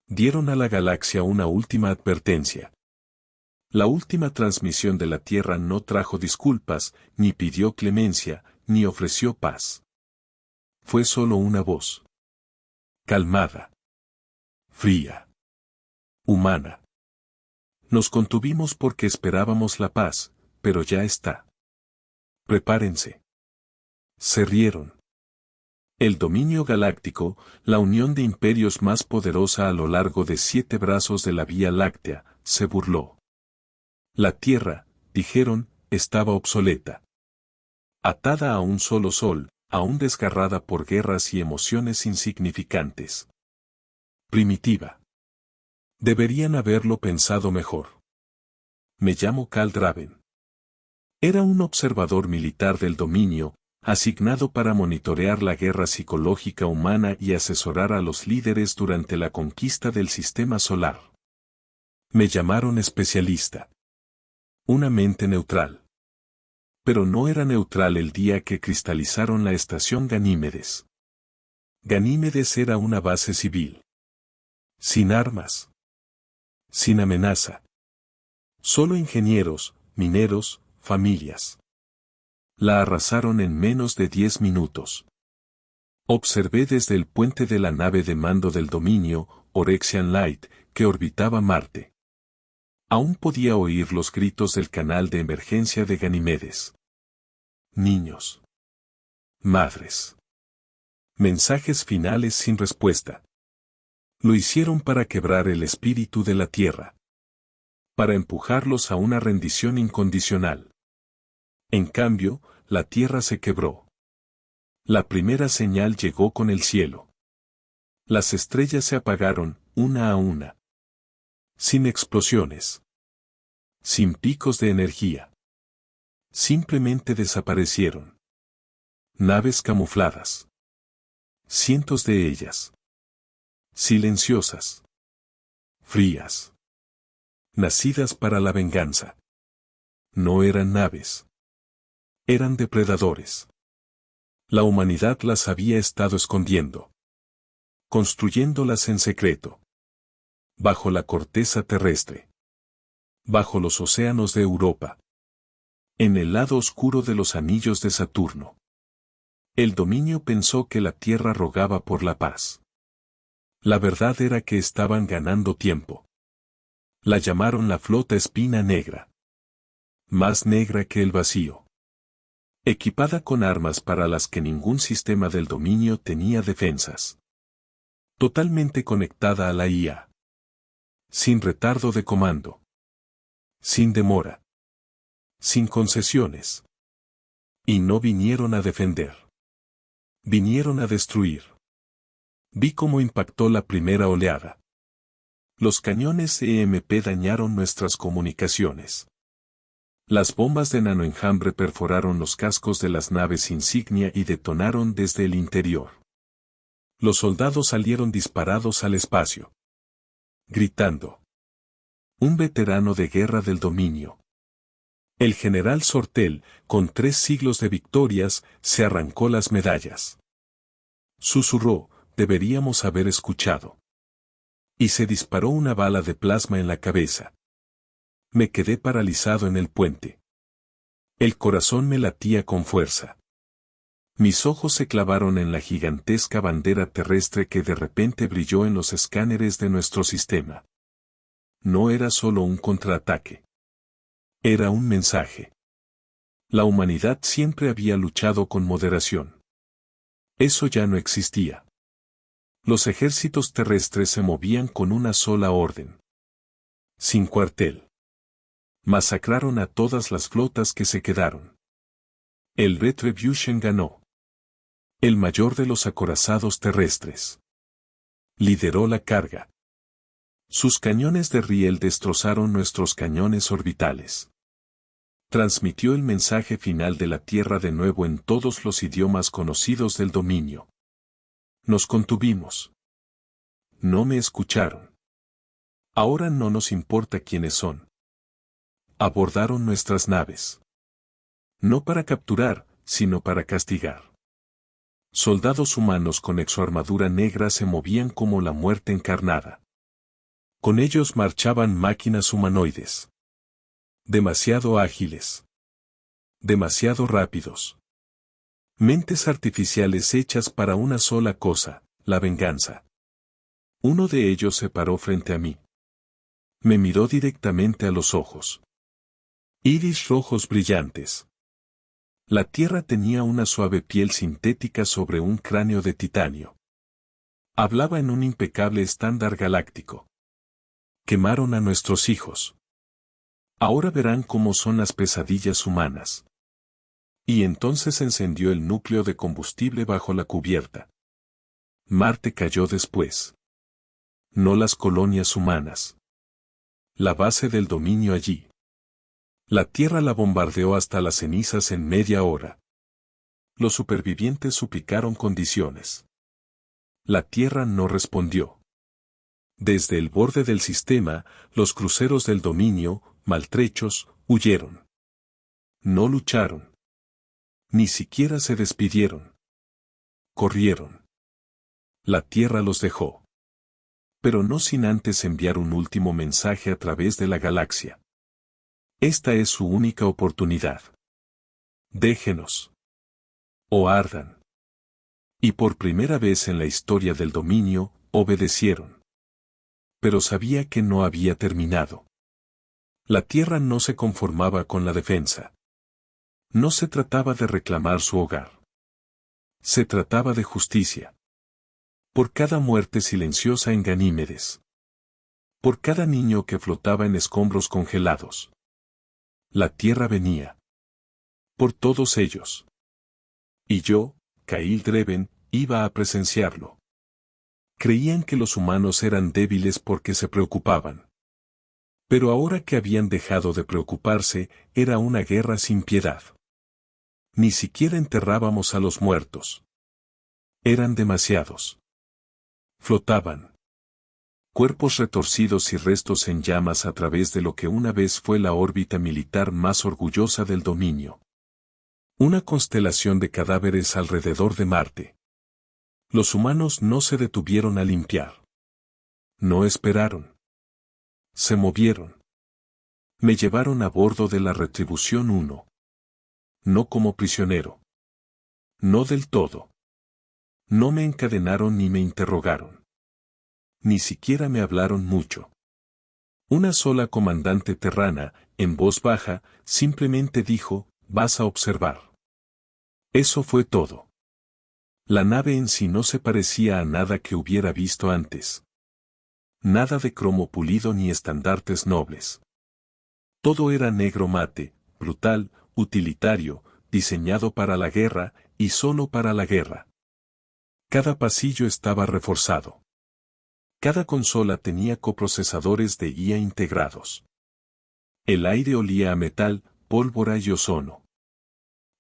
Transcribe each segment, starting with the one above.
Dieron a la galaxia una última advertencia. La última transmisión de la Tierra no trajo disculpas, ni pidió clemencia, ni ofreció paz. Fue solo una voz. Calmada. Fría. Humana. Nos contuvimos porque esperábamos la paz, pero ya está. Prepárense. Se rieron. El dominio galáctico, la unión de imperios más poderosa a lo largo de 7 brazos de la Vía Láctea, se burló. La Tierra, dijeron, estaba obsoleta. Atada a un solo sol, aún desgarrada por guerras y emociones insignificantes. Primitiva. Deberían haberlo pensado mejor. Me llamo Cal Draven. Era un observador militar del dominio, asignado para monitorear la guerra psicológica humana y asesorar a los líderes durante la conquista del sistema solar. Me llamaron especialista. Una mente neutral. Pero no era neutral el día que cristalizaron la estación Ganímedes. Ganímedes era una base civil. Sin armas. Sin amenaza. Solo ingenieros, mineros, familias. La arrasaron en menos de 10 minutos. Observé desde el puente de la nave de mando del dominio, Orexian Light, que orbitaba Marte. Aún podía oír los gritos del canal de emergencia de Ganímedes. Niños. Madres. Mensajes finales sin respuesta. Lo hicieron para quebrar el espíritu de la Tierra. Para empujarlos a una rendición incondicional. En cambio, la Tierra se quebró. La primera señal llegó con el cielo. Las estrellas se apagaron, una a una. Sin explosiones. Sin picos de energía. Simplemente desaparecieron. Naves camufladas. Cientos de ellas. Silenciosas. Frías. Nacidas para la venganza. No eran naves. Eran depredadores. La humanidad las había estado escondiendo. Construyéndolas en secreto. Bajo la corteza terrestre. Bajo los océanos de Europa. En el lado oscuro de los anillos de Saturno. El dominio pensó que la Tierra rogaba por la paz. La verdad era que estaban ganando tiempo. La llamaron la flota espina negra. Más negra que el vacío. Equipada con armas para las que ningún sistema del dominio tenía defensas. Totalmente conectada a la IA. Sin retardo de comando. Sin demora. Sin concesiones. Y no vinieron a defender. Vinieron a destruir. Vi cómo impactó la primera oleada. Los cañones EMP dañaron nuestras comunicaciones. Las bombas de nanoenjambre perforaron los cascos de las naves insignia y detonaron desde el interior. Los soldados salieron disparados al espacio. Gritando. Un veterano de guerra del dominio. El general Sortel, con 3 siglos de victorias, se arrancó las medallas. Susurró, deberíamos haber escuchado. Y se disparó una bala de plasma en la cabeza. Me quedé paralizado en el puente. El corazón me latía con fuerza. Mis ojos se clavaron en la gigantesca bandera terrestre que de repente brilló en los escáneres de nuestro sistema. No era solo un contraataque. Era un mensaje. La humanidad siempre había luchado con moderación. Eso ya no existía. Los ejércitos terrestres se movían con una sola orden. Sin cuartel. Masacraron a todas las flotas que se quedaron. El Retribution ganó. El mayor de los acorazados terrestres. Lideró la carga. Sus cañones de riel destrozaron nuestros cañones orbitales. Transmitió el mensaje final de la Tierra de nuevo en todos los idiomas conocidos del dominio. Nos contuvimos. No me escucharon. Ahora no nos importa quiénes son. Abordaron nuestras naves. No para capturar, sino para castigar. Soldados humanos con exoarmadura negra se movían como la muerte encarnada. Con ellos marchaban máquinas humanoides. Demasiado ágiles. Demasiado rápidos. Mentes artificiales hechas para una sola cosa, la venganza. Uno de ellos se paró frente a mí. Me miró directamente a los ojos. Iris rojos brillantes. La Tierra tenía una suave piel sintética sobre un cráneo de titanio. Hablaba en un impecable estándar galáctico. Quemaron a nuestros hijos. Ahora verán cómo son las pesadillas humanas. Y entonces encendió el núcleo de combustible bajo la cubierta. Marte cayó después. No las colonias humanas. La base del dominio allí. La Tierra la bombardeó hasta las cenizas en media hora. Los supervivientes suplicaron condiciones. La Tierra no respondió. Desde el borde del sistema, los cruceros del dominio, maltrechos, huyeron. No lucharon. Ni siquiera se despidieron. Corrieron. La Tierra los dejó. Pero no sin antes enviar un último mensaje a través de la galaxia. Esta es su única oportunidad. Déjenos. O ardan. Y por primera vez en la historia del dominio, obedecieron. Pero sabía que no había terminado. La Tierra no se conformaba con la defensa. No se trataba de reclamar su hogar. Se trataba de justicia. Por cada muerte silenciosa en Ganímedes. Por cada niño que flotaba en escombros congelados. La Tierra venía. Por todos ellos. Y yo, Kyle Dreven, iba a presenciarlo. Creían que los humanos eran débiles porque se preocupaban. Pero ahora que habían dejado de preocuparse, era una guerra sin piedad. Ni siquiera enterrábamos a los muertos. Eran demasiados. Flotaban. Cuerpos retorcidos y restos en llamas a través de lo que una vez fue la órbita militar más orgullosa del dominio. Una constelación de cadáveres alrededor de Marte. Los humanos no se detuvieron a limpiar. No esperaron. Se movieron. Me llevaron a bordo de la Retribución 1. No como prisionero. No del todo. No me encadenaron ni me interrogaron. Ni siquiera me hablaron mucho. Una sola comandante terrana, en voz baja, simplemente dijo, vas a observar. Eso fue todo. La nave en sí no se parecía a nada que hubiera visto antes. Nada de cromo pulido ni estandartes nobles. Todo era negro mate, brutal, utilitario, diseñado para la guerra, y solo para la guerra. Cada pasillo estaba reforzado. Cada consola tenía coprocesadores de IA integrados. El aire olía a metal, pólvora y ozono.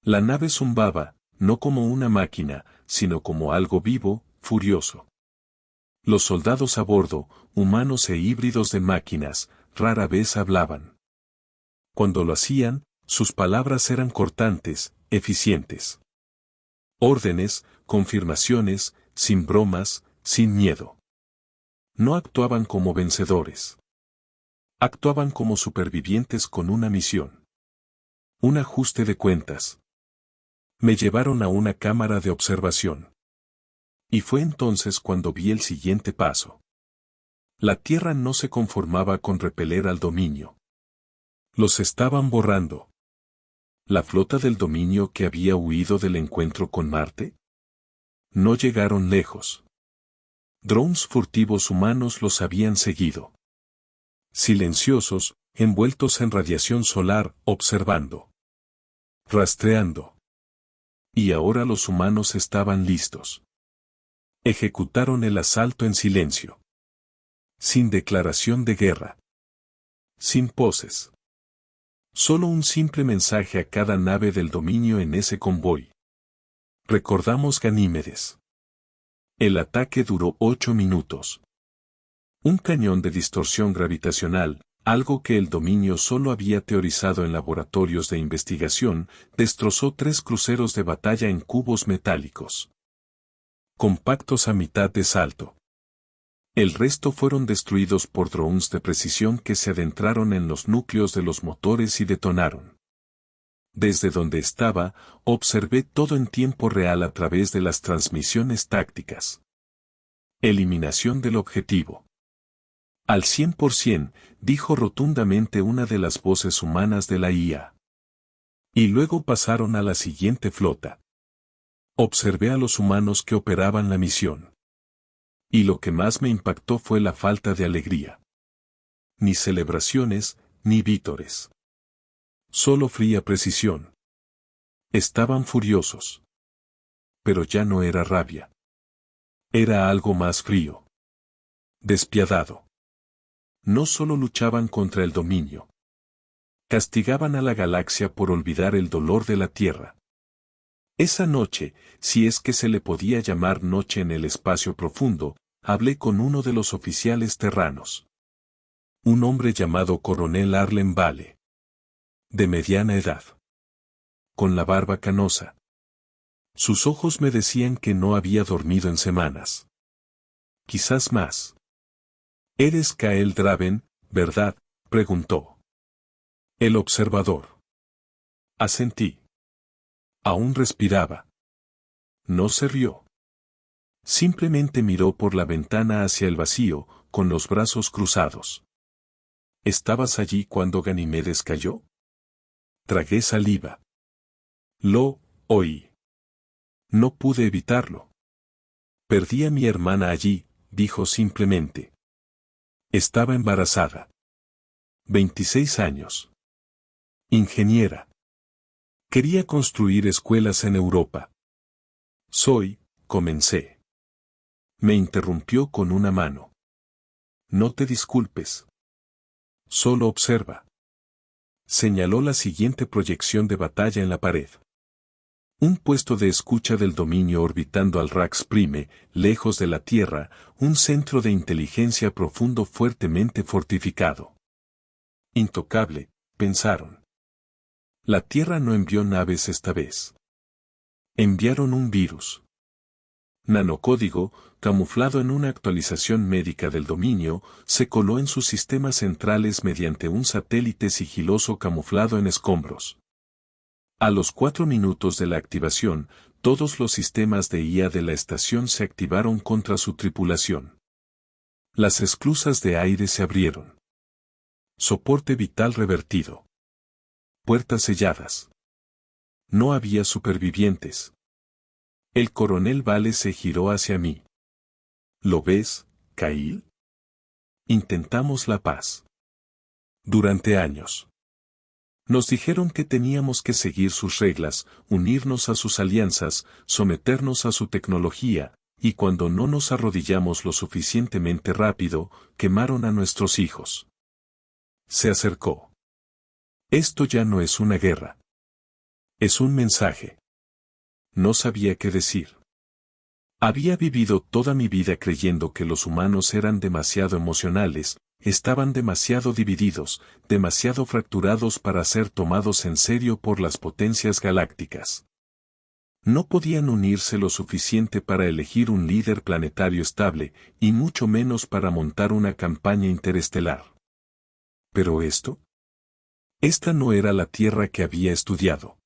La nave zumbaba, no como una máquina, sino como algo vivo, furioso. Los soldados a bordo, humanos e híbridos de máquinas, rara vez hablaban. Cuando lo hacían, sus palabras eran cortantes, eficientes. Órdenes, confirmaciones, sin bromas, sin miedo. No actuaban como vencedores. Actuaban como supervivientes con una misión. Un ajuste de cuentas. Me llevaron a una cámara de observación. Y fue entonces cuando vi el siguiente paso. La Tierra no se conformaba con repeler al dominio. Los estaban borrando. ¿La flota del dominio que había huido del encuentro con Marte? No llegaron lejos. Drones furtivos humanos los habían seguido. Silenciosos, envueltos en radiación solar, observando. Rastreando. Y ahora los humanos estaban listos. Ejecutaron el asalto en silencio. Sin declaración de guerra. Sin poses. Solo un simple mensaje a cada nave del dominio en ese convoy. Recordamos Ganímedes. El ataque duró 8 minutos. Un cañón de distorsión gravitacional, algo que el dominio solo había teorizado en laboratorios de investigación, destrozó 3 cruceros de batalla en cubos metálicos. Compactos a mitad de salto. El resto fueron destruidos por drones de precisión que se adentraron en los núcleos de los motores y detonaron. Desde donde estaba, observé todo en tiempo real a través de las transmisiones tácticas. Eliminación del objetivo. Al 100%, dijo rotundamente una de las voces humanas de la IA. Y luego pasaron a la siguiente flota. Observé a los humanos que operaban la misión. Y lo que más me impactó fue la falta de alegría. Ni celebraciones, ni vítores. Solo fría precisión. Estaban furiosos. Pero ya no era rabia. Era algo más frío. Despiadado. No solo luchaban contra el dominio. Castigaban a la galaxia por olvidar el dolor de la Tierra. Esa noche, si es que se le podía llamar noche en el espacio profundo, hablé con uno de los oficiales terranos. Un hombre llamado Coronel Arlen Vale. De mediana edad. Con la barba canosa. Sus ojos me decían que no había dormido en semanas. Quizás más. «¿Eres Kael Draven, verdad?», preguntó. El observador. Asentí. Aún respiraba. No se rió. Simplemente miró por la ventana hacia el vacío, con los brazos cruzados. ¿Estabas allí cuando Ganimedes cayó? Tragué saliva. Lo oí. No pude evitarlo. Perdí a mi hermana allí, dijo simplemente. Estaba embarazada. 26 años. Ingeniera. Quería construir escuelas en Europa. Comencé. Me interrumpió con una mano. No te disculpes. Solo observa. Señaló la siguiente proyección de batalla en la pared. Un puesto de escucha del dominio orbitando al Rax Prime, lejos de la Tierra, un centro de inteligencia profundo fuertemente fortificado. Intocable, pensaron. La Tierra no envió naves esta vez. Enviaron un virus. Nanocódigo, camuflado en una actualización médica del dominio, se coló en sus sistemas centrales mediante un satélite sigiloso camuflado en escombros. A los 4 minutos de la activación, todos los sistemas de IA de la estación se activaron contra su tripulación. Las esclusas de aire se abrieron. Soporte vital revertido. Puertas selladas. No había supervivientes. El coronel Vale se giró hacia mí. ¿Lo ves, Kael? Intentamos la paz. Durante años. Nos dijeron que teníamos que seguir sus reglas, unirnos a sus alianzas, someternos a su tecnología, y cuando no nos arrodillamos lo suficientemente rápido, quemaron a nuestros hijos. Se acercó. Esto ya no es una guerra. Es un mensaje. No sabía qué decir. Había vivido toda mi vida creyendo que los humanos eran demasiado emocionales, estaban demasiado divididos, demasiado fracturados para ser tomados en serio por las potencias galácticas. No podían unirse lo suficiente para elegir un líder planetario estable, y mucho menos para montar una campaña interestelar. ¿Pero esto? Esta no era la Tierra que había estudiado.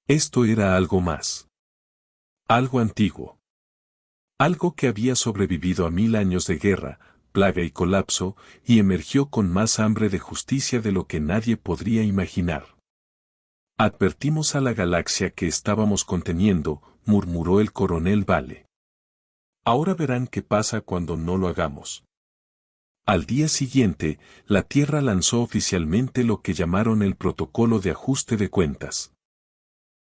Esto era algo más. Algo antiguo. Algo que había sobrevivido a 1000 años de guerra, plaga y colapso, y emergió con más hambre de justicia de lo que nadie podría imaginar. Advertimos a la galaxia que estábamos conteniendo, murmuró el coronel Vale. Ahora verán qué pasa cuando no lo hagamos. Al día siguiente, la Tierra lanzó oficialmente lo que llamaron el Protocolo de Ajuste de Cuentas.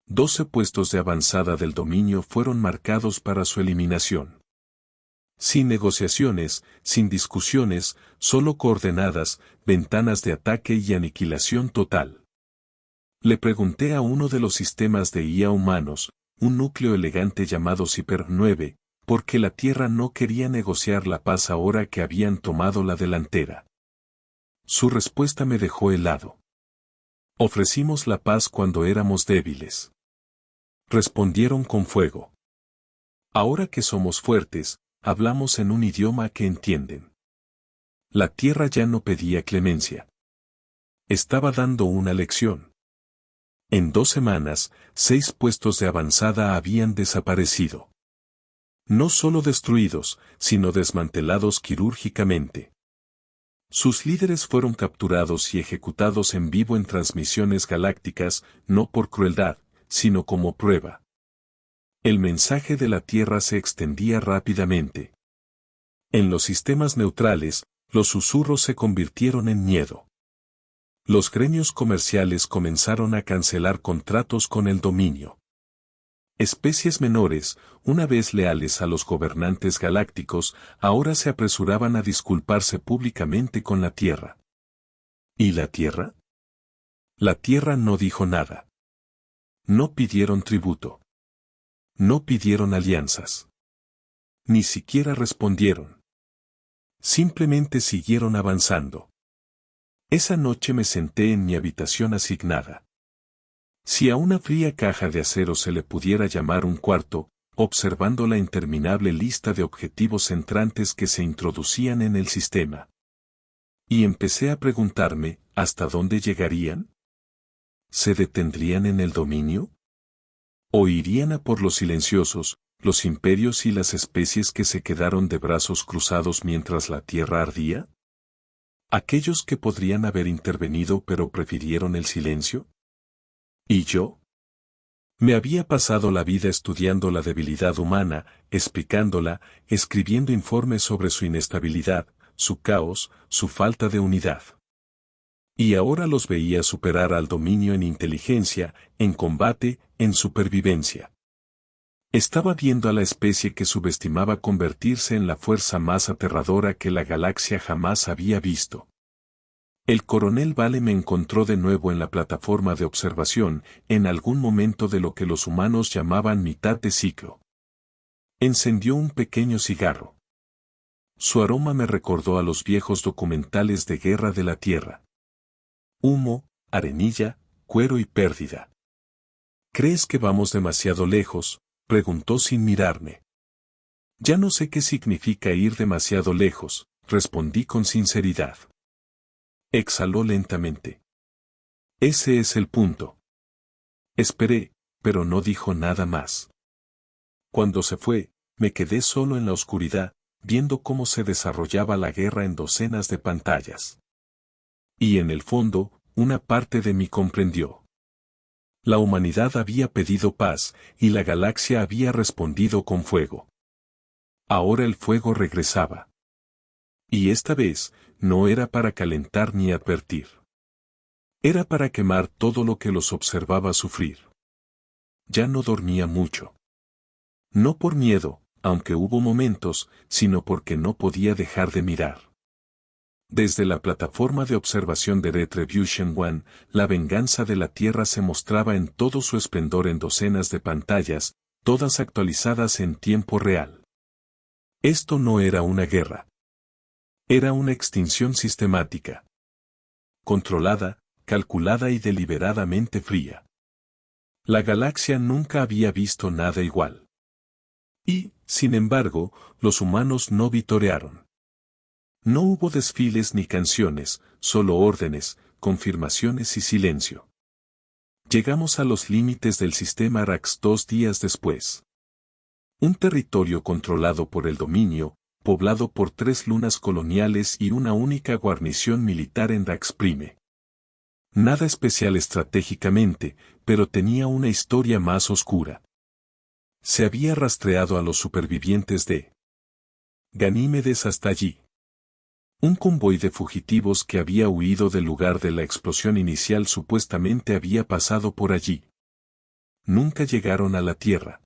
12 puestos de avanzada del dominio fueron marcados para su eliminación. Sin negociaciones, sin discusiones, solo coordenadas, ventanas de ataque y aniquilación total. Le pregunté a uno de los sistemas de IA humanos, un núcleo elegante llamado Ciper 9, por qué la Tierra no quería negociar la paz ahora que habían tomado la delantera. Su respuesta me dejó helado. Ofrecimos la paz cuando éramos débiles. Respondieron con fuego. Ahora que somos fuertes, hablamos en un idioma que entienden. La Tierra ya no pedía clemencia. Estaba dando una lección. En 2 semanas, 6 puestos de avanzada habían desaparecido. No solo destruidos, sino desmantelados quirúrgicamente. Sus líderes fueron capturados y ejecutados en vivo en transmisiones galácticas, no por crueldad, sino como prueba. El mensaje de la Tierra se extendía rápidamente. En los sistemas neutrales, los susurros se convirtieron en miedo. Los gremios comerciales comenzaron a cancelar contratos con el dominio. Especies menores, una vez leales a los gobernantes galácticos, ahora se apresuraban a disculparse públicamente con la Tierra. ¿Y la Tierra? La Tierra no dijo nada. No pidieron tributo. No pidieron alianzas. Ni siquiera respondieron. Simplemente siguieron avanzando. Esa noche me senté en mi habitación asignada. Si a una fría caja de acero se le pudiera llamar un cuarto, observando la interminable lista de objetivos entrantes que se introducían en el sistema. Y empecé a preguntarme, ¿hasta dónde llegarían? ¿Se detendrían en el dominio? ¿O irían a por los silenciosos, los imperios y las especies que se quedaron de brazos cruzados mientras la Tierra ardía? ¿Aquellos que podrían haber intervenido pero prefirieron el silencio? ¿Y yo? Me había pasado la vida estudiando la debilidad humana, explicándola, escribiendo informes sobre su inestabilidad, su caos, su falta de unidad. Y ahora los veía superar al dominio en inteligencia, en combate, en supervivencia. Estaba viendo a la especie que subestimaba convertirse en la fuerza más aterradora que la galaxia jamás había visto. El coronel Vale me encontró de nuevo en la plataforma de observación, en algún momento de lo que los humanos llamaban mitad de ciclo. Encendió un pequeño cigarro. Su aroma me recordó a los viejos documentales de guerra de la Tierra. Humo, arenilla, cuero y pérdida. ¿Crees que vamos demasiado lejos?, preguntó sin mirarme. Ya no sé qué significa ir demasiado lejos, respondí con sinceridad. Exhaló lentamente. Ese es el punto. Esperé, pero no dijo nada más. Cuando se fue, me quedé solo en la oscuridad, viendo cómo se desarrollaba la guerra en docenas de pantallas. Y en el fondo, una parte de mí comprendió. La humanidad había pedido paz, y la galaxia había respondido con fuego. Ahora el fuego regresaba. Y esta vez, no era para calentar ni advertir. Era para quemar todo lo que los observaba sufrir. Ya no dormía mucho. No por miedo, aunque hubo momentos, sino porque no podía dejar de mirar. Desde la plataforma de observación de Retribution One, la venganza de la Tierra se mostraba en todo su esplendor en docenas de pantallas, todas actualizadas en tiempo real. Esto no era una guerra. Era una extinción sistemática. Controlada, calculada y deliberadamente fría. La galaxia nunca había visto nada igual. Y, sin embargo, los humanos no vitorearon. No hubo desfiles ni canciones, solo órdenes, confirmaciones y silencio. Llegamos a los límites del sistema Arax 2 días después. Un territorio controlado por el dominio, poblado por 3 lunas coloniales y una única guarnición militar en Dax Prime. Nada especial estratégicamente, pero tenía una historia más oscura. Se había rastreado a los supervivientes de Ganímedes hasta allí. Un convoy de fugitivos que había huido del lugar de la explosión inicial supuestamente había pasado por allí. Nunca llegaron a la Tierra.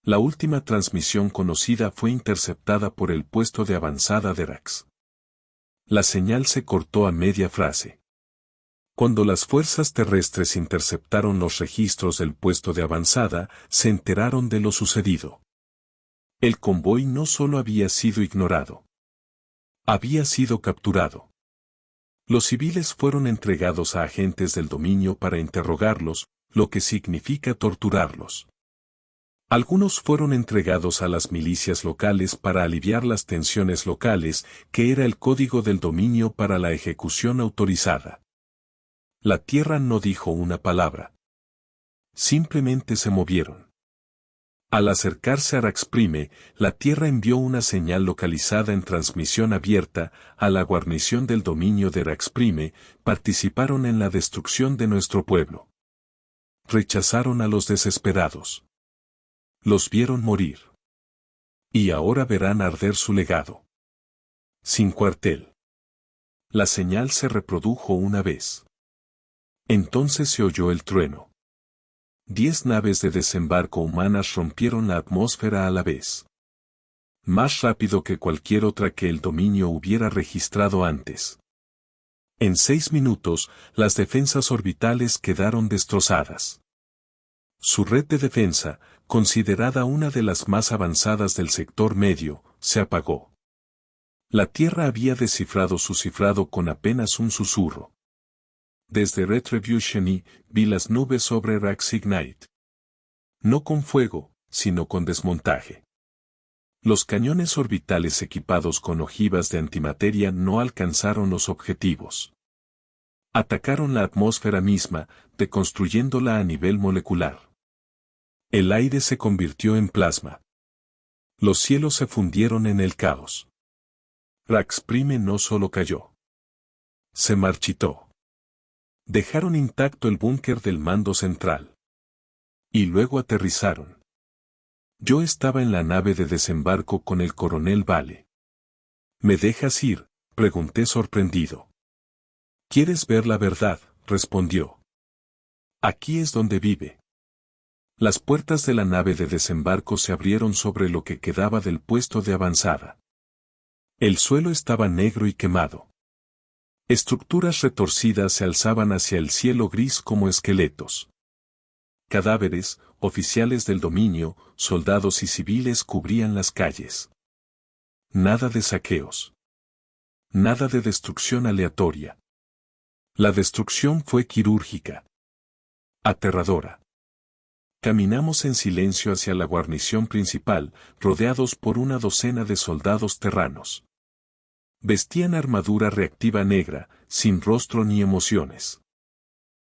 La última transmisión conocida fue interceptada por el puesto de avanzada de Rax. La señal se cortó a media frase. Cuando las fuerzas terrestres interceptaron los registros del puesto de avanzada, se enteraron de lo sucedido. El convoy no solo había sido ignorado. Había sido capturado. Los civiles fueron entregados a agentes del dominio para interrogarlos, lo que significa torturarlos. Algunos fueron entregados a las milicias locales para aliviar las tensiones locales, que era el código del dominio para la ejecución autorizada. La tierra no dijo una palabra. Simplemente se movieron. Al acercarse a Raxprime, la tierra envió una señal localizada en transmisión abierta a la guarnición del dominio de Raxprime. Participaron en la destrucción de nuestro pueblo. Rechazaron a los desesperados. Los vieron morir. Y ahora verán arder su legado. Sin cuartel. La señal se reprodujo una vez. Entonces se oyó el trueno. 10 naves de desembarco humanas rompieron la atmósfera a la vez. Más rápido que cualquier otra que el dominio hubiera registrado antes. En 6 minutos, las defensas orbitales quedaron destrozadas. Su red de defensa, considerada una de las más avanzadas del sector medio, se apagó. La Tierra había descifrado su cifrado con apenas un susurro. Desde Retribution vi las nubes sobre Raxignite. No con fuego, sino con desmontaje. Los cañones orbitales equipados con ojivas de antimateria no alcanzaron los objetivos. Atacaron la atmósfera misma, deconstruyéndola a nivel molecular. El aire se convirtió en plasma. Los cielos se fundieron en el caos. Raxprime no solo cayó. Se marchitó. Dejaron intacto el búnker del mando central. Y luego aterrizaron. Yo estaba en la nave de desembarco con el coronel Vale. ¿Me dejas ir?, pregunté sorprendido. ¿Quieres ver la verdad?, respondió. Aquí es donde vive. Las puertas de la nave de desembarco se abrieron sobre lo que quedaba del puesto de avanzada. El suelo estaba negro y quemado. Estructuras retorcidas se alzaban hacia el cielo gris como esqueletos. Cadáveres, oficiales del dominio, soldados y civiles cubrían las calles. Nada de saqueos. Nada de destrucción aleatoria. La destrucción fue quirúrgica. Aterradora. Caminamos en silencio hacia la guarnición principal, rodeados por una docena de soldados terranos. Vestían armadura reactiva negra, sin rostro ni emociones.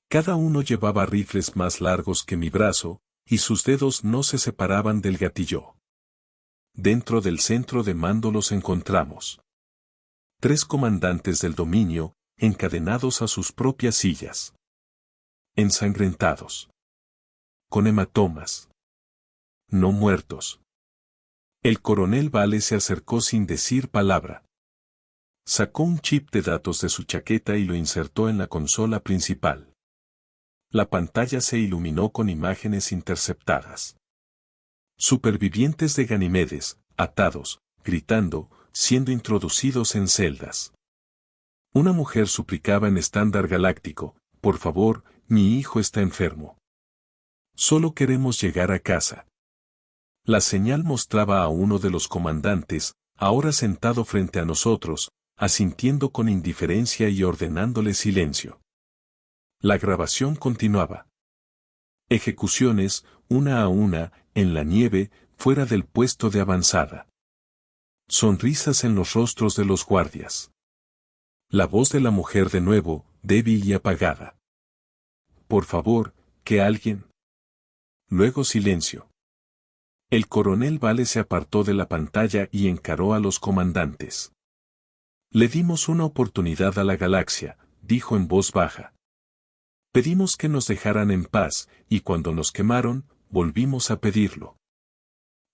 Cada uno llevaba rifles más largos que mi brazo, y sus dedos no se separaban del gatillo. Dentro del centro de mando los encontramos. 3 comandantes del dominio, encadenados a sus propias sillas. Ensangrentados. Con hematomas. No muertos. El coronel Vale se acercó sin decir palabra. Sacó un chip de datos de su chaqueta y lo insertó en la consola principal. La pantalla se iluminó con imágenes interceptadas. Supervivientes de Ganimedes, atados, gritando, siendo introducidos en celdas. Una mujer suplicaba en estándar galáctico: por favor, mi hijo está enfermo. Solo queremos llegar a casa. La señal mostraba a uno de los comandantes, ahora sentado frente a nosotros, asintiendo con indiferencia y ordenándole silencio. La grabación continuaba. Ejecuciones, una a una, en la nieve, fuera del puesto de avanzada. Sonrisas en los rostros de los guardias. La voz de la mujer de nuevo, débil y apagada. Por favor, que alguien. Luego silencio. El coronel Vale se apartó de la pantalla y encaró a los comandantes. Le dimos una oportunidad a la galaxia, dijo en voz baja. Pedimos que nos dejaran en paz, y cuando nos quemaron, volvimos a pedirlo.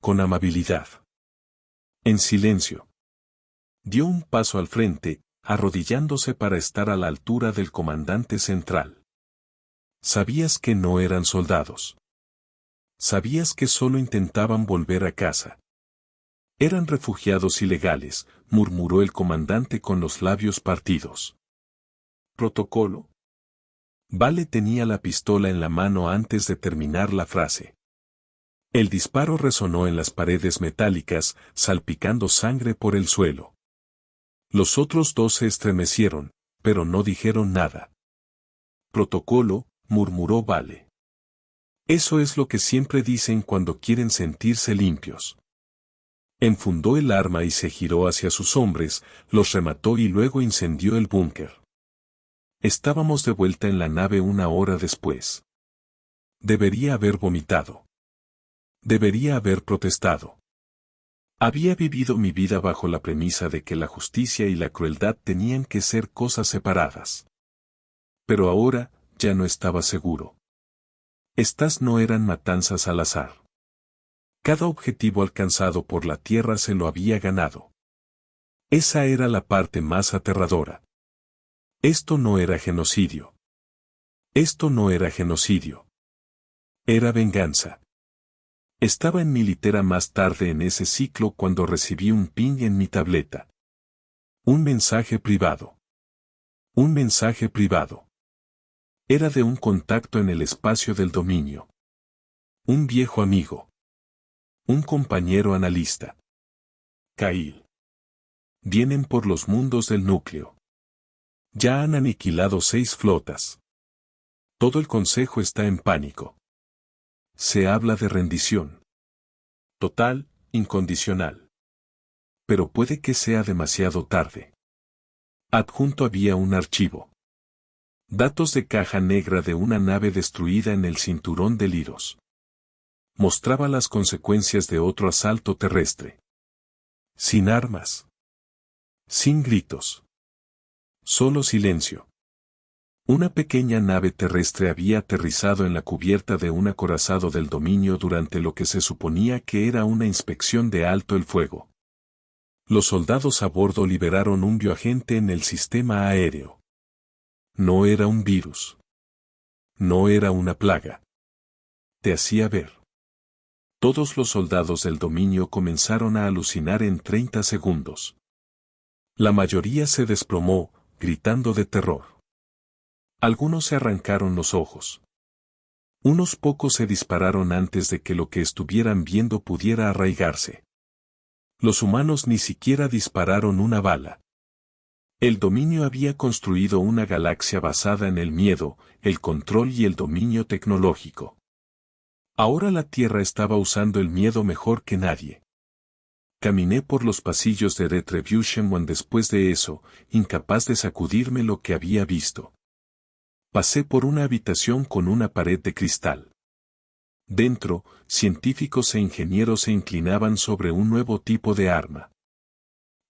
Con amabilidad. En silencio. Dio un paso al frente, arrodillándose para estar a la altura del comandante central. Sabías que no eran soldados. Sabías que solo intentaban volver a casa. Eran refugiados ilegales, murmuró el comandante con los labios partidos. ¿Protocolo? Vale tenía la pistola en la mano antes de terminar la frase. El disparo resonó en las paredes metálicas, salpicando sangre por el suelo. Los otros 2 se estremecieron, pero no dijeron nada. Protocolo, murmuró Vale. Eso es lo que siempre dicen cuando quieren sentirse limpios. Enfundó el arma y se giró hacia sus hombres, los remató y luego incendió el búnker. Estábamos de vuelta en la nave una hora después. Debería haber vomitado. Debería haber protestado. Había vivido mi vida bajo la premisa de que la justicia y la crueldad tenían que ser cosas separadas. Pero ahora, ya no estaba seguro. Estas no eran matanzas al azar. Cada objetivo alcanzado por la Tierra se lo había ganado. Esa era la parte más aterradora. Esto no era genocidio. Esto no era genocidio. Era venganza. Estaba en mi litera más tarde en ese ciclo cuando recibí un ping en mi tableta. Un mensaje privado. Un mensaje privado. Era de un contacto en el espacio del dominio. Un viejo amigo. Un compañero analista. Kyle. Vienen por los mundos del núcleo. Ya han aniquilado 6 flotas. Todo el consejo está en pánico. Se habla de rendición. Total, incondicional. Pero puede que sea demasiado tarde. Adjunto había un archivo. Datos de caja negra de una nave destruida en el cinturón de Liros. Mostraba las consecuencias de otro asalto terrestre. Sin armas. Sin gritos. Solo silencio. Una pequeña nave terrestre había aterrizado en la cubierta de un acorazado del dominio durante lo que se suponía que era una inspección de alto el fuego. Los soldados a bordo liberaron un bioagente en el sistema aéreo. No era un virus. No era una plaga. Te hacía ver. Todos los soldados del dominio comenzaron a alucinar en 30 segundos. La mayoría se desplomó, gritando de terror. Algunos se arrancaron los ojos. Unos pocos se dispararon antes de que lo que estuvieran viendo pudiera arraigarse. Los humanos ni siquiera dispararon una bala. El dominio había construido una galaxia basada en el miedo, el control y el dominio tecnológico. Ahora la Tierra estaba usando el miedo mejor que nadie. Caminé por los pasillos de Retribution One después de eso, incapaz de sacudirme lo que había visto. Pasé por una habitación con una pared de cristal. Dentro, científicos e ingenieros se inclinaban sobre un nuevo tipo de arma.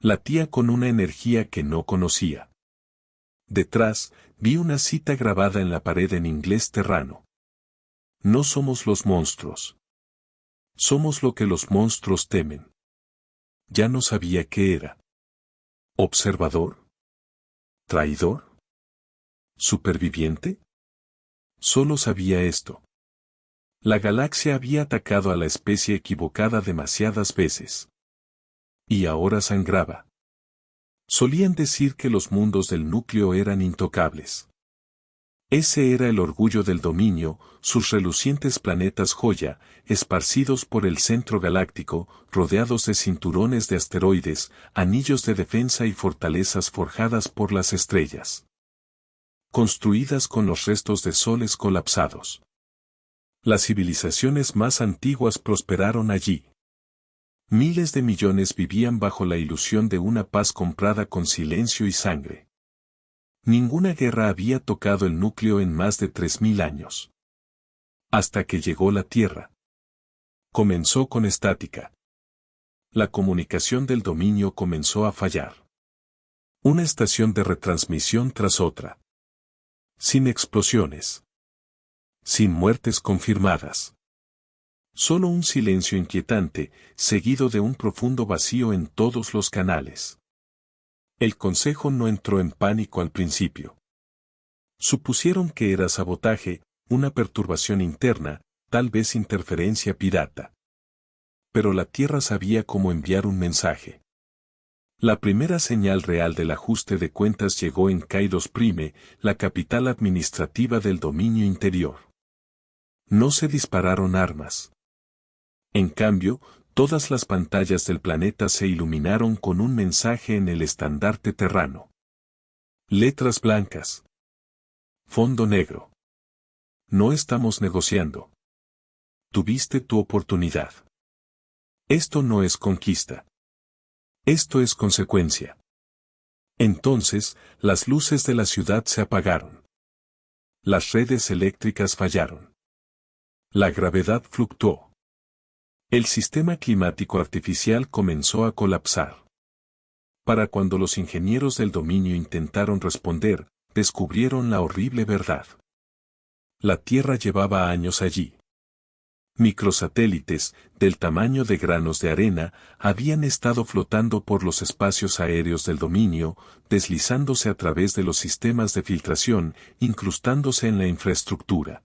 Latía con una energía que no conocía. Detrás, vi una cita grabada en la pared en inglés terrano. No somos los monstruos. Somos lo que los monstruos temen. Ya no sabía qué era. ¿Observador? ¿Traidor? ¿Superviviente? Solo sabía esto. La galaxia había atacado a la especie equivocada demasiadas veces. Y ahora sangraba. Solían decir que los mundos del núcleo eran intocables. Ese era el orgullo del dominio, sus relucientes planetas joya, esparcidos por el centro galáctico, rodeados de cinturones de asteroides, anillos de defensa y fortalezas forjadas por las estrellas. Construidas con los restos de soles colapsados. Las civilizaciones más antiguas prosperaron allí. Miles de millones vivían bajo la ilusión de una paz comprada con silencio y sangre. Ninguna guerra había tocado el núcleo en más de 3000 años. Hasta que llegó la Tierra. Comenzó con estática. La comunicación del dominio comenzó a fallar. Una estación de retransmisión tras otra. Sin explosiones. Sin muertes confirmadas. Solo un silencio inquietante, seguido de un profundo vacío en todos los canales. El consejo no entró en pánico al principio. Supusieron que era sabotaje, una perturbación interna, tal vez interferencia pirata. Pero la Tierra sabía cómo enviar un mensaje. La primera señal real del ajuste de cuentas llegó en Kairos Prime, la capital administrativa del dominio interior. No se dispararon armas. En cambio, todas las pantallas del planeta se iluminaron con un mensaje en el estandarte terrano. Letras blancas. Fondo negro. No estamos negociando. Tuviste tu oportunidad. Esto no es conquista. Esto es consecuencia. Entonces, las luces de la ciudad se apagaron. Las redes eléctricas fallaron. La gravedad fluctuó. El sistema climático artificial comenzó a colapsar. Para cuando los ingenieros del dominio intentaron responder, descubrieron la horrible verdad. La Tierra llevaba años allí. Microsatélites, del tamaño de granos de arena, habían estado flotando por los espacios aéreos del dominio, deslizándose a través de los sistemas de filtración, incrustándose en la infraestructura.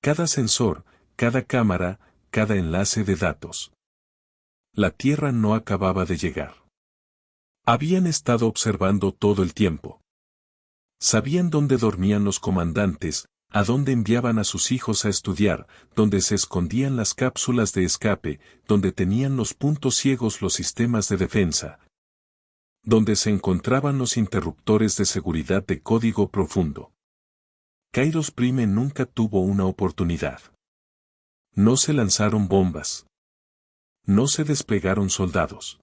Cada sensor, cada cámara, cada enlace de datos. La Tierra no acababa de llegar. Habían estado observando todo el tiempo. Sabían dónde dormían los comandantes, a dónde enviaban a sus hijos a estudiar, dónde se escondían las cápsulas de escape, dónde tenían los puntos ciegos los sistemas de defensa, donde se encontraban los interruptores de seguridad de código profundo. Kairos Prime nunca tuvo una oportunidad. No se lanzaron bombas. No se desplegaron soldados.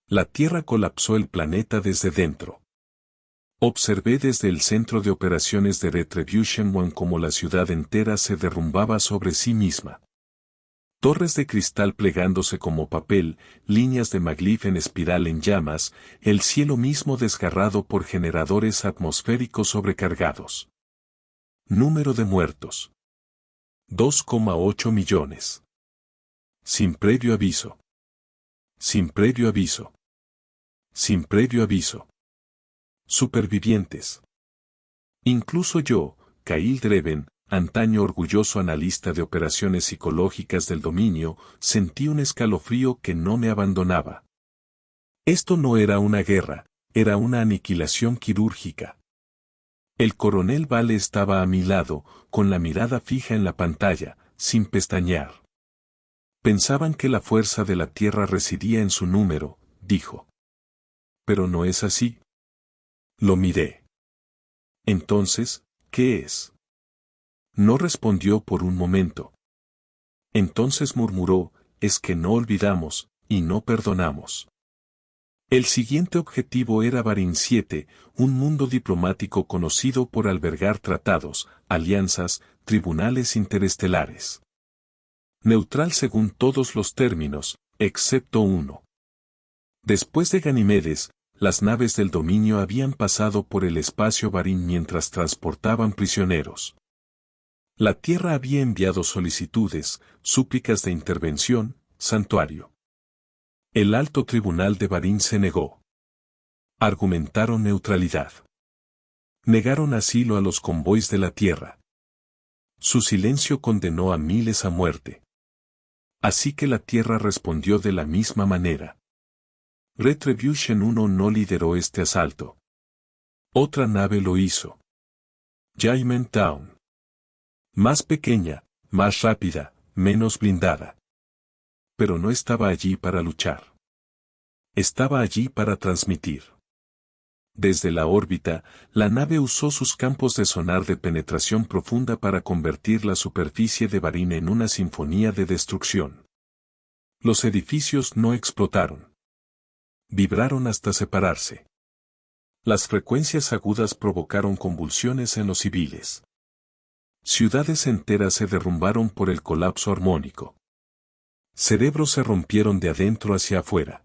La Tierra colapsó el planeta desde dentro. Observé desde el centro de operaciones de Retribution One cómo la ciudad entera se derrumbaba sobre sí misma. Torres de cristal plegándose como papel, líneas de Maglev en espiral en llamas, el cielo mismo desgarrado por generadores atmosféricos sobrecargados. Número de muertos: 2,8 millones. Sin previo aviso. Sin previo aviso. Sin previo aviso. Supervivientes. Incluso yo, Kyle Dreven, antaño orgulloso analista de operaciones psicológicas del dominio, sentí un escalofrío que no me abandonaba. Esto no era una guerra, era una aniquilación quirúrgica. El coronel Vale estaba a mi lado, con la mirada fija en la pantalla, sin pestañear. Pensaban que la fuerza de la Tierra residía en su número, dijo. Pero no es así. Lo miré. Entonces, ¿qué es? No respondió por un momento. Entonces murmuró, es que no olvidamos, y no perdonamos. El siguiente objetivo era Barin 7, un mundo diplomático conocido por albergar tratados, alianzas, tribunales interestelares. Neutral según todos los términos, excepto uno. Después de Ganimedes, las naves del dominio habían pasado por el espacio Barin mientras transportaban prisioneros. La Tierra había enviado solicitudes, súplicas de intervención, santuario. El alto tribunal de Barin se negó. Argumentaron neutralidad. Negaron asilo a los convoys de la Tierra. Su silencio condenó a miles a muerte. Así que la Tierra respondió de la misma manera. Retribution 1 no lideró este asalto. Otra nave lo hizo. Judgment Town. Más pequeña, más rápida, menos blindada. Pero no estaba allí para luchar. Estaba allí para transmitir. Desde la órbita, la nave usó sus campos de sonar de penetración profunda para convertir la superficie de Barin en una sinfonía de destrucción. Los edificios no explotaron. Vibraron hasta separarse. Las frecuencias agudas provocaron convulsiones en los civiles. Ciudades enteras se derrumbaron por el colapso armónico. Cerebros se rompieron de adentro hacia afuera.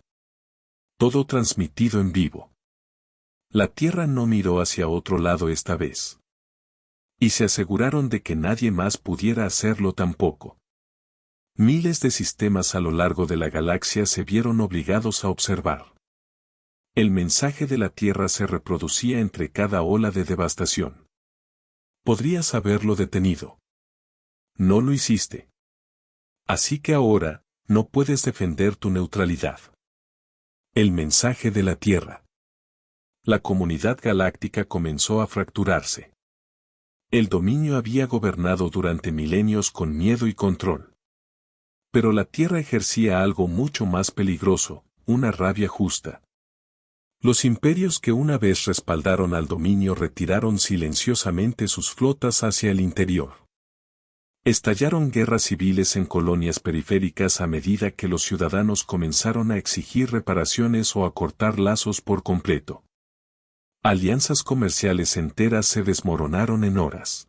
Todo transmitido en vivo. La Tierra no miró hacia otro lado esta vez. Y se aseguraron de que nadie más pudiera hacerlo tampoco. Miles de sistemas a lo largo de la galaxia se vieron obligados a observar. El mensaje de la Tierra se reproducía entre cada ola de devastación. Podrías haberlo detenido. No lo hiciste. Así que ahora, no puedes defender tu neutralidad. El mensaje de la Tierra. La comunidad galáctica comenzó a fracturarse. El dominio había gobernado durante milenios con miedo y control. Pero la Tierra ejercía algo mucho más peligroso, una rabia justa. Los imperios que una vez respaldaron al dominio retiraron silenciosamente sus flotas hacia el interior. Estallaron guerras civiles en colonias periféricas a medida que los ciudadanos comenzaron a exigir reparaciones o a cortar lazos por completo. Alianzas comerciales enteras se desmoronaron en horas.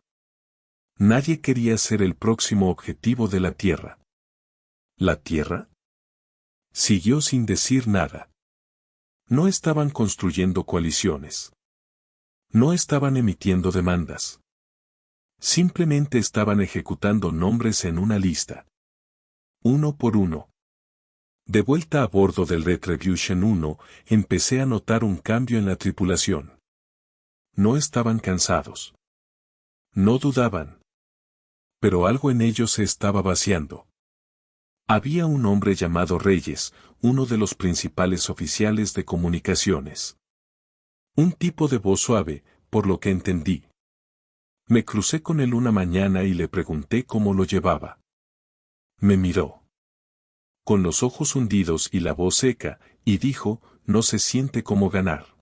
Nadie quería ser el próximo objetivo de la Tierra. ¿La Tierra? Siguió sin decir nada. No estaban construyendo coaliciones. No estaban emitiendo demandas. Simplemente estaban ejecutando nombres en una lista. Uno por uno. De vuelta a bordo del Retribution 1, empecé a notar un cambio en la tripulación. No estaban cansados. No dudaban. Pero algo en ellos se estaba vaciando. Había un hombre llamado Reyes, uno de los principales oficiales de comunicaciones. Un tipo de voz suave, por lo que entendí. Me crucé con él una mañana y le pregunté cómo lo llevaba. Me miró, con los ojos hundidos y la voz seca, y dijo, no se siente como ganar.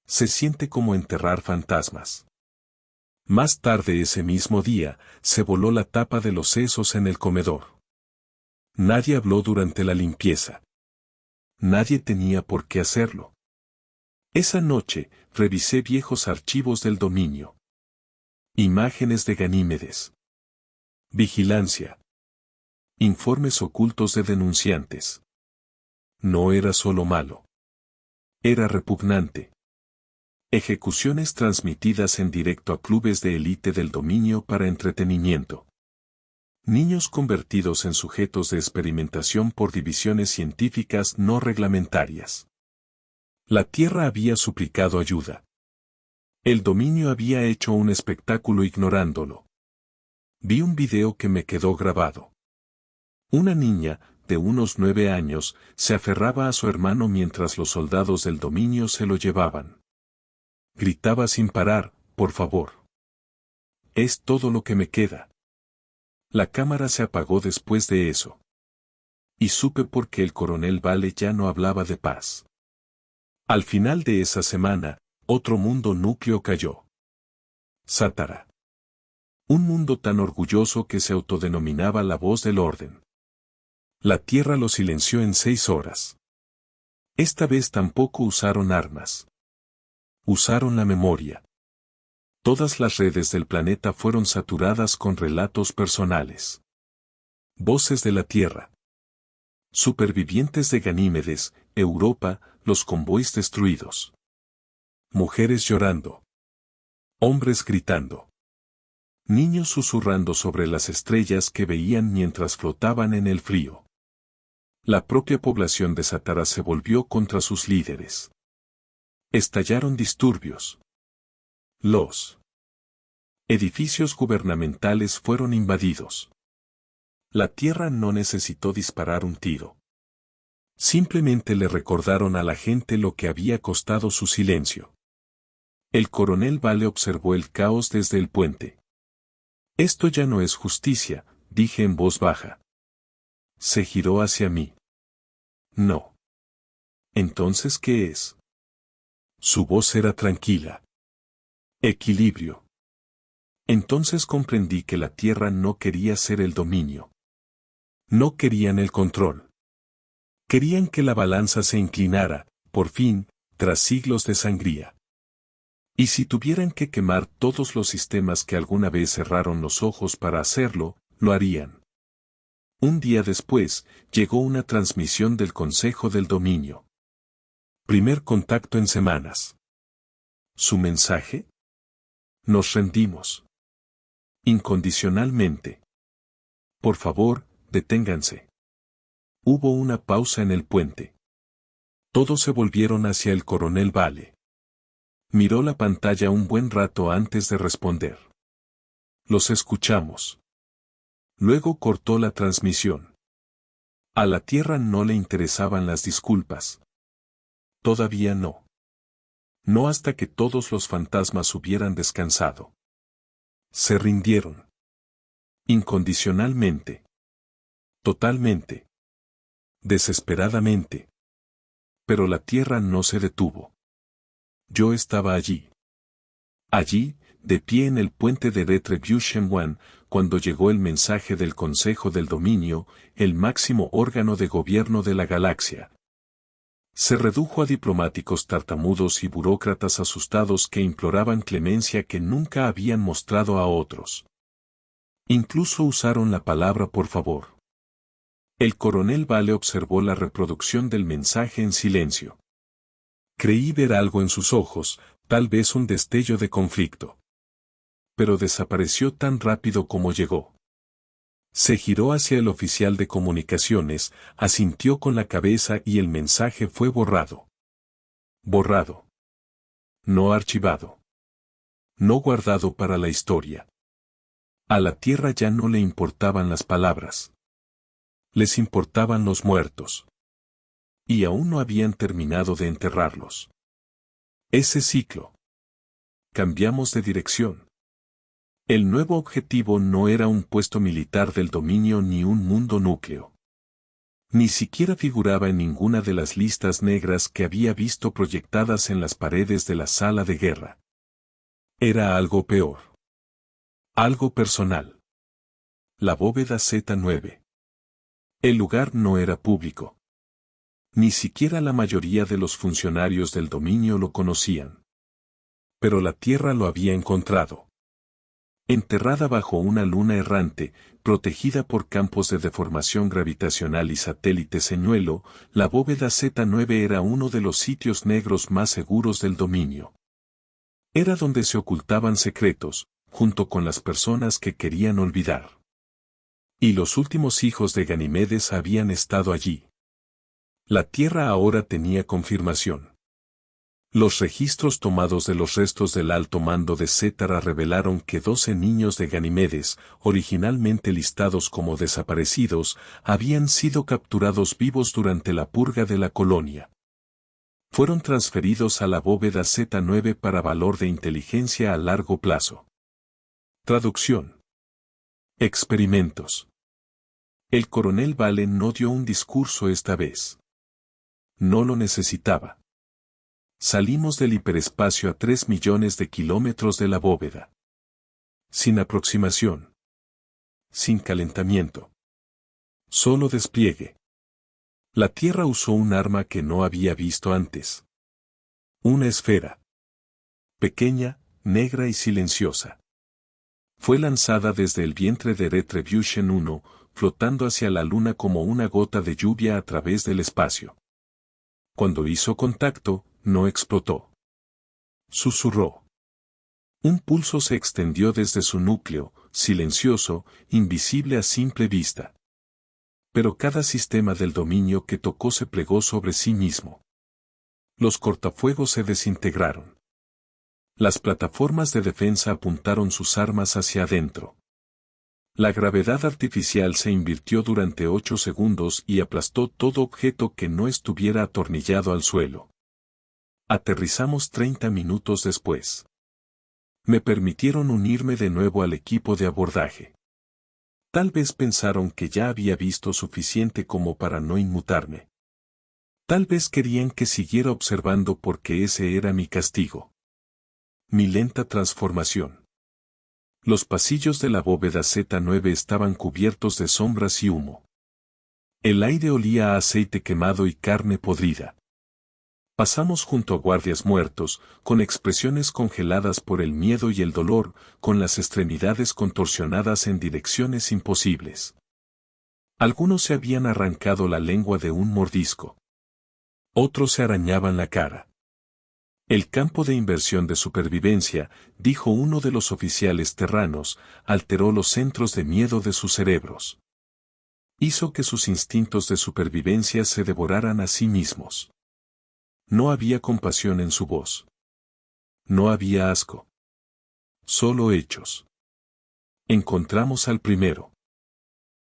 Se siente como enterrar fantasmas. Más tarde ese mismo día, se voló la tapa de los sesos en el comedor. Nadie habló durante la limpieza. Nadie tenía por qué hacerlo. Esa noche, revisé viejos archivos del dominio. Imágenes de Ganímedes. Vigilancia. Informes ocultos de denunciantes. No era solo malo. Era repugnante. Ejecuciones transmitidas en directo a clubes de élite del dominio para entretenimiento. Niños convertidos en sujetos de experimentación por divisiones científicas no reglamentarias. La Tierra había suplicado ayuda. El dominio había hecho un espectáculo ignorándolo. Vi un video que me quedó grabado. Una niña, de unos 9 años, se aferraba a su hermano mientras los soldados del dominio se lo llevaban. Gritaba sin parar, por favor. Es todo lo que me queda. La cámara se apagó después de eso. Y supe por qué el coronel Vale ya no hablaba de paz. Al final de esa semana, otro mundo núcleo cayó. Sátara. Un mundo tan orgulloso que se autodenominaba la voz del orden. La Tierra lo silenció en 6 horas. Esta vez tampoco usaron armas. Usaron la memoria. Todas las redes del planeta fueron saturadas con relatos personales. Voces de la Tierra. Supervivientes de Ganímedes, Europa, los convoys destruidos. Mujeres llorando. Hombres gritando. Niños susurrando sobre las estrellas que veían mientras flotaban en el frío. La propia población de Sátara se volvió contra sus líderes. Estallaron disturbios. Los edificios gubernamentales fueron invadidos. La Tierra no necesitó disparar un tiro. Simplemente le recordaron a la gente lo que había costado su silencio. El coronel Vale observó el caos desde el puente. Esto ya no es justicia, dije en voz baja. Se giró hacia mí. No. ¿Entonces qué es? Su voz era tranquila. Equilibrio. Entonces comprendí que la Tierra no quería ser el dominio. No querían el control. Querían que la balanza se inclinara, por fin, tras siglos de sangría. Y si tuvieran que quemar todos los sistemas que alguna vez cerraron los ojos para hacerlo, lo harían. Un día después, llegó una transmisión del Consejo del Dominio. Primer contacto en semanas. ¿Su mensaje? Nos rendimos. Incondicionalmente. Por favor, deténganse. Hubo una pausa en el puente. Todos se volvieron hacia el coronel Vale. Miró la pantalla un buen rato antes de responder. Los escuchamos. Luego cortó la transmisión. A la Tierra no le interesaban las disculpas. Todavía no. No hasta que todos los fantasmas hubieran descansado. Se rindieron. Incondicionalmente. Totalmente. Desesperadamente. Pero la Tierra no se detuvo. Yo estaba allí. Allí, de pie en el puente de Retribution One, cuando llegó el mensaje del Consejo del Dominio, el máximo órgano de gobierno de la galaxia. Se redujo a diplomáticos tartamudos y burócratas asustados que imploraban clemencia que nunca habían mostrado a otros. Incluso usaron la palabra por favor. El coronel Vale observó la reproducción del mensaje en silencio. Creí ver algo en sus ojos, tal vez un destello de conflicto. Pero desapareció tan rápido como llegó. Se giró hacia el oficial de comunicaciones, asintió con la cabeza y el mensaje fue borrado. Borrado. No archivado. No guardado para la historia. A la Tierra ya no le importaban las palabras. Les importaban los muertos. Y aún no habían terminado de enterrarlos. Ese ciclo. Cambiamos de dirección. El nuevo objetivo no era un puesto militar del dominio ni un mundo núcleo. Ni siquiera figuraba en ninguna de las listas negras que había visto proyectadas en las paredes de la sala de guerra. Era algo peor. Algo personal. La bóveda Z9. El lugar no era público. Ni siquiera la mayoría de los funcionarios del dominio lo conocían. Pero la Tierra lo había encontrado. Enterrada bajo una luna errante, protegida por campos de deformación gravitacional y satélite señuelo, la bóveda Z9 era uno de los sitios negros más seguros del dominio. Era donde se ocultaban secretos, junto con las personas que querían olvidar. Y los últimos hijos de Ganimedes habían estado allí. La Tierra ahora tenía confirmación. Los registros tomados de los restos del alto mando de Cétara revelaron que 12 niños de Ganimedes, originalmente listados como desaparecidos, habían sido capturados vivos durante la purga de la colonia. Fueron transferidos a la bóveda Z9 para valor de inteligencia a largo plazo. Traducción. Experimentos. El coronel Vale no dio un discurso esta vez. No lo necesitaba. Salimos del hiperespacio a 3 millones de kilómetros de la bóveda. Sin aproximación. Sin calentamiento. Solo despliegue. La Tierra usó un arma que no había visto antes. Una esfera. Pequeña, negra y silenciosa. Fue lanzada desde el vientre de Retribution 1, flotando hacia la Luna como una gota de lluvia a través del espacio. Cuando hizo contacto, no explotó. Susurró. Un pulso se extendió desde su núcleo, silencioso, invisible a simple vista. Pero cada sistema del dominio que tocó se plegó sobre sí mismo. Los cortafuegos se desintegraron. Las plataformas de defensa apuntaron sus armas hacia adentro. La gravedad artificial se invirtió durante 8 segundos y aplastó todo objeto que no estuviera atornillado al suelo. Aterrizamos 30 minutos después. Me permitieron unirme de nuevo al equipo de abordaje. Tal vez pensaron que ya había visto suficiente como para no inmutarme. Tal vez querían que siguiera observando porque ese era mi castigo. Mi lenta transformación. Los pasillos de la bóveda Z9 estaban cubiertos de sombras y humo. El aire olía a aceite quemado y carne podrida. Pasamos junto a guardias muertos, con expresiones congeladas por el miedo y el dolor, con las extremidades contorsionadas en direcciones imposibles. Algunos se habían arrancado la lengua de un mordisco. Otros se arañaban la cara. El campo de inversión de supervivencia, dijo uno de los oficiales terranos, alteró los centros de miedo de sus cerebros. Hizo que sus instintos de supervivencia se devoraran a sí mismos. No había compasión en su voz. No había asco. Solo hechos. Encontramos al primero.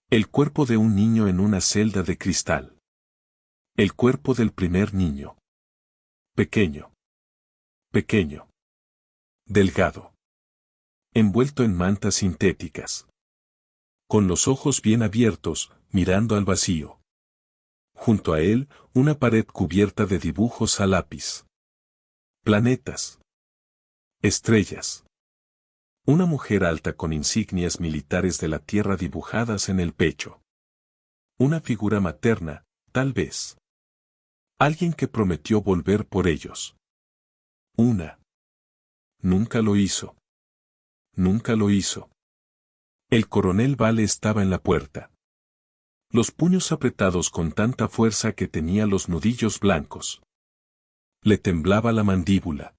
El cuerpo de un niño en una celda de cristal. El cuerpo del primer niño. Pequeño. Pequeño. Delgado. Envuelto en mantas sintéticas. Con los ojos bien abiertos, mirando al vacío. Junto a él, una pared cubierta de dibujos a lápiz. Planetas. Estrellas. Una mujer alta con insignias militares de la Tierra dibujadas en el pecho. Una figura materna, tal vez. Alguien que prometió volver por ellos. Nunca lo hizo. Nunca lo hizo. El coronel Vale estaba en la puerta. Los puños apretados con tanta fuerza que tenía los nudillos blancos. Le temblaba la mandíbula.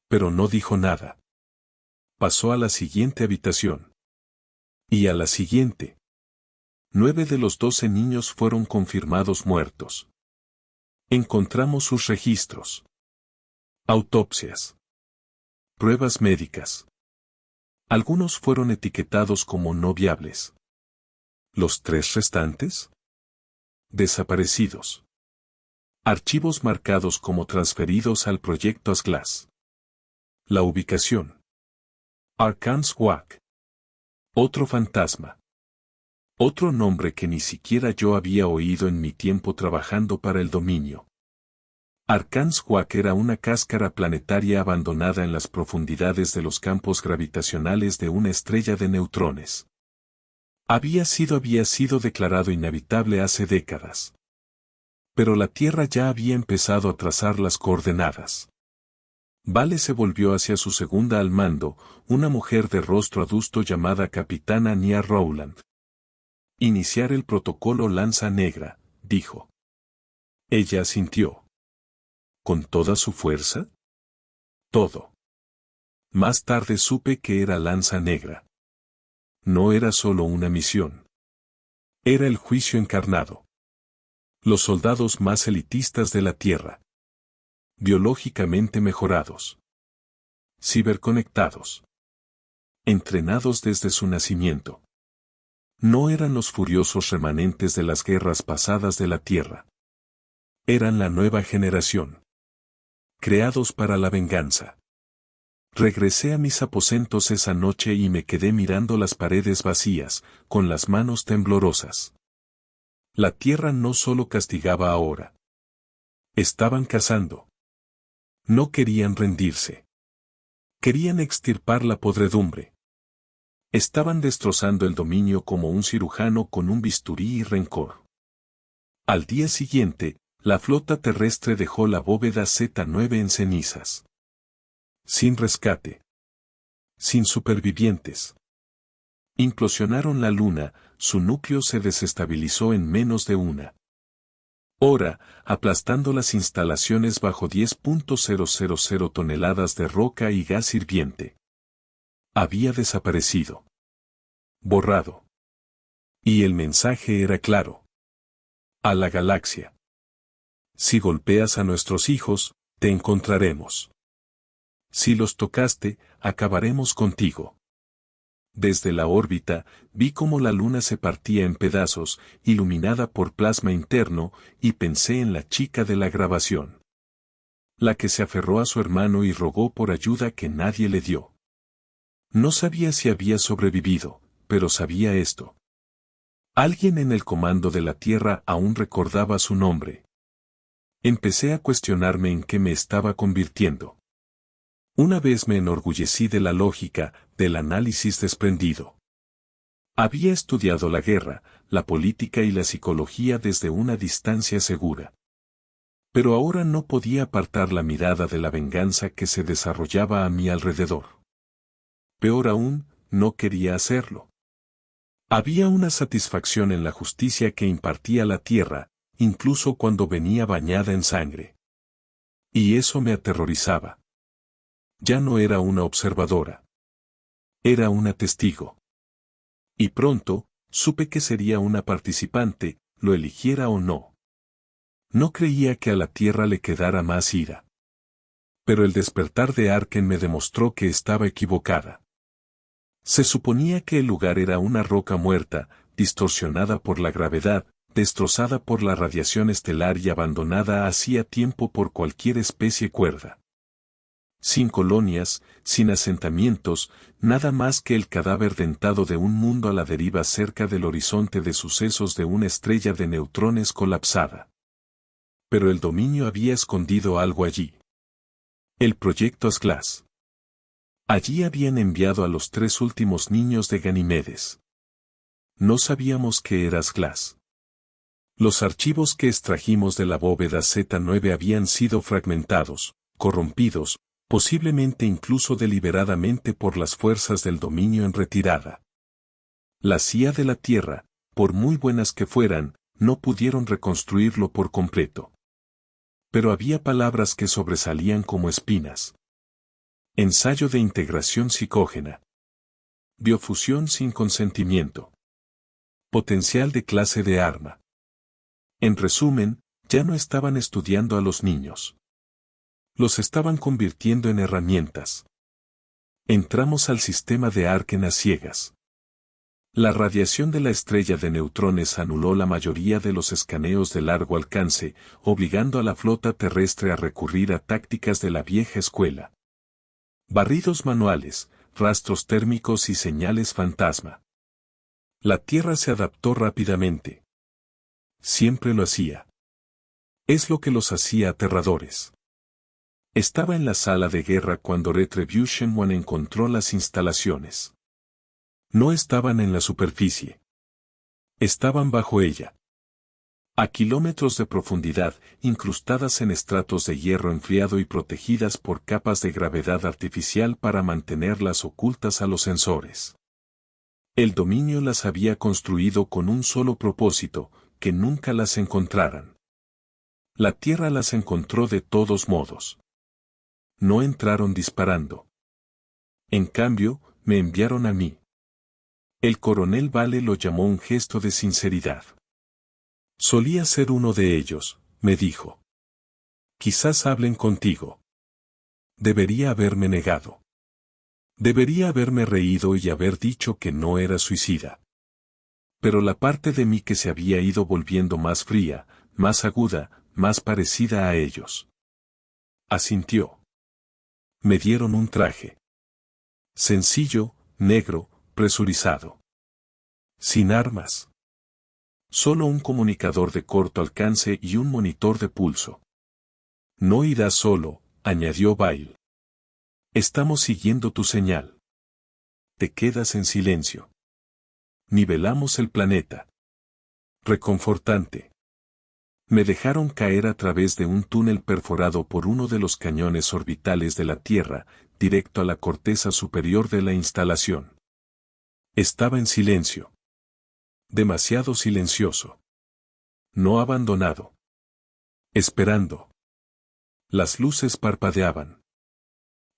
Pero no dijo nada. Pasó a la siguiente habitación. Y a la siguiente. 9 de los 12 niños fueron confirmados muertos. Encontramos sus registros. Autopsias. Pruebas médicas. Algunos fueron etiquetados como no viables. ¿Los 3 restantes? Desaparecidos. Archivos marcados como transferidos al proyecto ASGLAS. La ubicación. Arkansas. Otro fantasma. Otro nombre que ni siquiera yo había oído en mi tiempo trabajando para el dominio. Arkansas era una cáscara planetaria abandonada en las profundidades de los campos gravitacionales de una estrella de neutrones. Había sido declarado inhabitable hace décadas. Pero la Tierra ya había empezado a trazar las coordenadas. Vale se volvió hacia su segunda al mando, una mujer de rostro adusto llamada Capitana Nia Rowland. Iniciar el protocolo Lanza Negra, dijo. Ella asintió. ¿Con toda su fuerza? Todo. Más tarde supe que era Lanza Negra. No era solo una misión. Era el juicio encarnado. Los soldados más elitistas de la Tierra. Biológicamente mejorados. Ciberconectados. Entrenados desde su nacimiento. No eran los furiosos remanentes de las guerras pasadas de la Tierra. Eran la nueva generación. Creados para la venganza. Regresé a mis aposentos esa noche y me quedé mirando las paredes vacías, con las manos temblorosas. La Tierra no solo castigaba ahora. Estaban cazando. No querían rendirse. Querían extirpar la podredumbre. Estaban destrozando el dominio como un cirujano con un bisturí y rencor. Al día siguiente, la flota terrestre dejó la bóveda Z9 en cenizas. Sin rescate. Sin supervivientes. Implosionaron la Luna, su núcleo se desestabilizó en menos de una hora, aplastando las instalaciones bajo 10.000 toneladas de roca y gas hirviente. Había desaparecido. Borrado. Y el mensaje era claro. A la galaxia. Si golpeas a nuestros hijos, te encontraremos. Si los tocaste, acabaremos contigo. Desde la órbita, vi cómo la Luna se partía en pedazos, iluminada por plasma interno, y pensé en la chica de la grabación. La que se aferró a su hermano y rogó por ayuda que nadie le dio. No sabía si había sobrevivido, pero sabía esto. Alguien en el comando de la Tierra aún recordaba su nombre. Empecé a cuestionarme en qué me estaba convirtiendo. Una vez me enorgullecí de la lógica, del análisis desprendido. Había estudiado la guerra, la política y la psicología desde una distancia segura. Pero ahora no podía apartar la mirada de la venganza que se desarrollaba a mi alrededor. Peor aún, no quería hacerlo. Había una satisfacción en la justicia que impartía la Tierra, incluso cuando venía bañada en sangre. Y eso me aterrorizaba. Ya no era una observadora. Era una testigo. Y pronto, supe que sería una participante, lo eligiera o no. No creía que a la Tierra le quedara más ira. Pero el despertar de Arken me demostró que estaba equivocada. Se suponía que el lugar era una roca muerta, distorsionada por la gravedad, destrozada por la radiación estelar y abandonada hacía tiempo por cualquier especie cuerda. Sin colonias, sin asentamientos, nada más que el cadáver dentado de un mundo a la deriva cerca del horizonte de sucesos de una estrella de neutrones colapsada. Pero el dominio había escondido algo allí. El proyecto ASGLAS. Allí habían enviado a los 3 últimos niños de Ganimedes. No sabíamos que eras Glass. Los archivos que extrajimos de la bóveda Z9 habían sido fragmentados, corrompidos, posiblemente incluso deliberadamente por las fuerzas del dominio en retirada. La CIA de la Tierra, por muy buenas que fueran, no pudieron reconstruirlo por completo. Pero había palabras que sobresalían como espinas. Ensayo de integración psicógena. Biofusión sin consentimiento. Potencial de clase de arma. En resumen, ya no estaban estudiando a los niños. Los estaban convirtiendo en herramientas. Entramos al sistema de Arken a ciegas. La radiación de la estrella de neutrones anuló la mayoría de los escaneos de largo alcance, obligando a la flota terrestre a recurrir a tácticas de la vieja escuela. Barridos manuales, rastros térmicos y señales fantasma. La Tierra se adaptó rápidamente. Siempre lo hacía. Es lo que los hacía aterradores. Estaba en la sala de guerra cuando Retribution One encontró las instalaciones. No estaban en la superficie. Estaban bajo ella. A kilómetros de profundidad, incrustadas en estratos de hierro enfriado y protegidas por capas de gravedad artificial para mantenerlas ocultas a los sensores. El dominio las había construido con un solo propósito, que nunca las encontraran. La Tierra las encontró de todos modos. No entraron disparando. En cambio, me enviaron a mí. El coronel Vale lo llamó un gesto de sinceridad. Solía ser uno de ellos, me dijo. Quizás hablen contigo. Debería haberme negado. Debería haberme reído y haber dicho que no era suicida. Pero la parte de mí que se había ido volviendo más fría, más aguda, más parecida a ellos. Asintió. Me dieron un traje. Sencillo, negro, presurizado. Sin armas. Solo un comunicador de corto alcance y un monitor de pulso. No irás solo, añadió Bail. Estamos siguiendo tu señal. Te quedas en silencio. Nivelamos el planeta. Reconfortante. Me dejaron caer a través de un túnel perforado por uno de los cañones orbitales de la Tierra, directo a la corteza superior de la instalación. Estaba en silencio. Demasiado silencioso. No abandonado. Esperando. Las luces parpadeaban.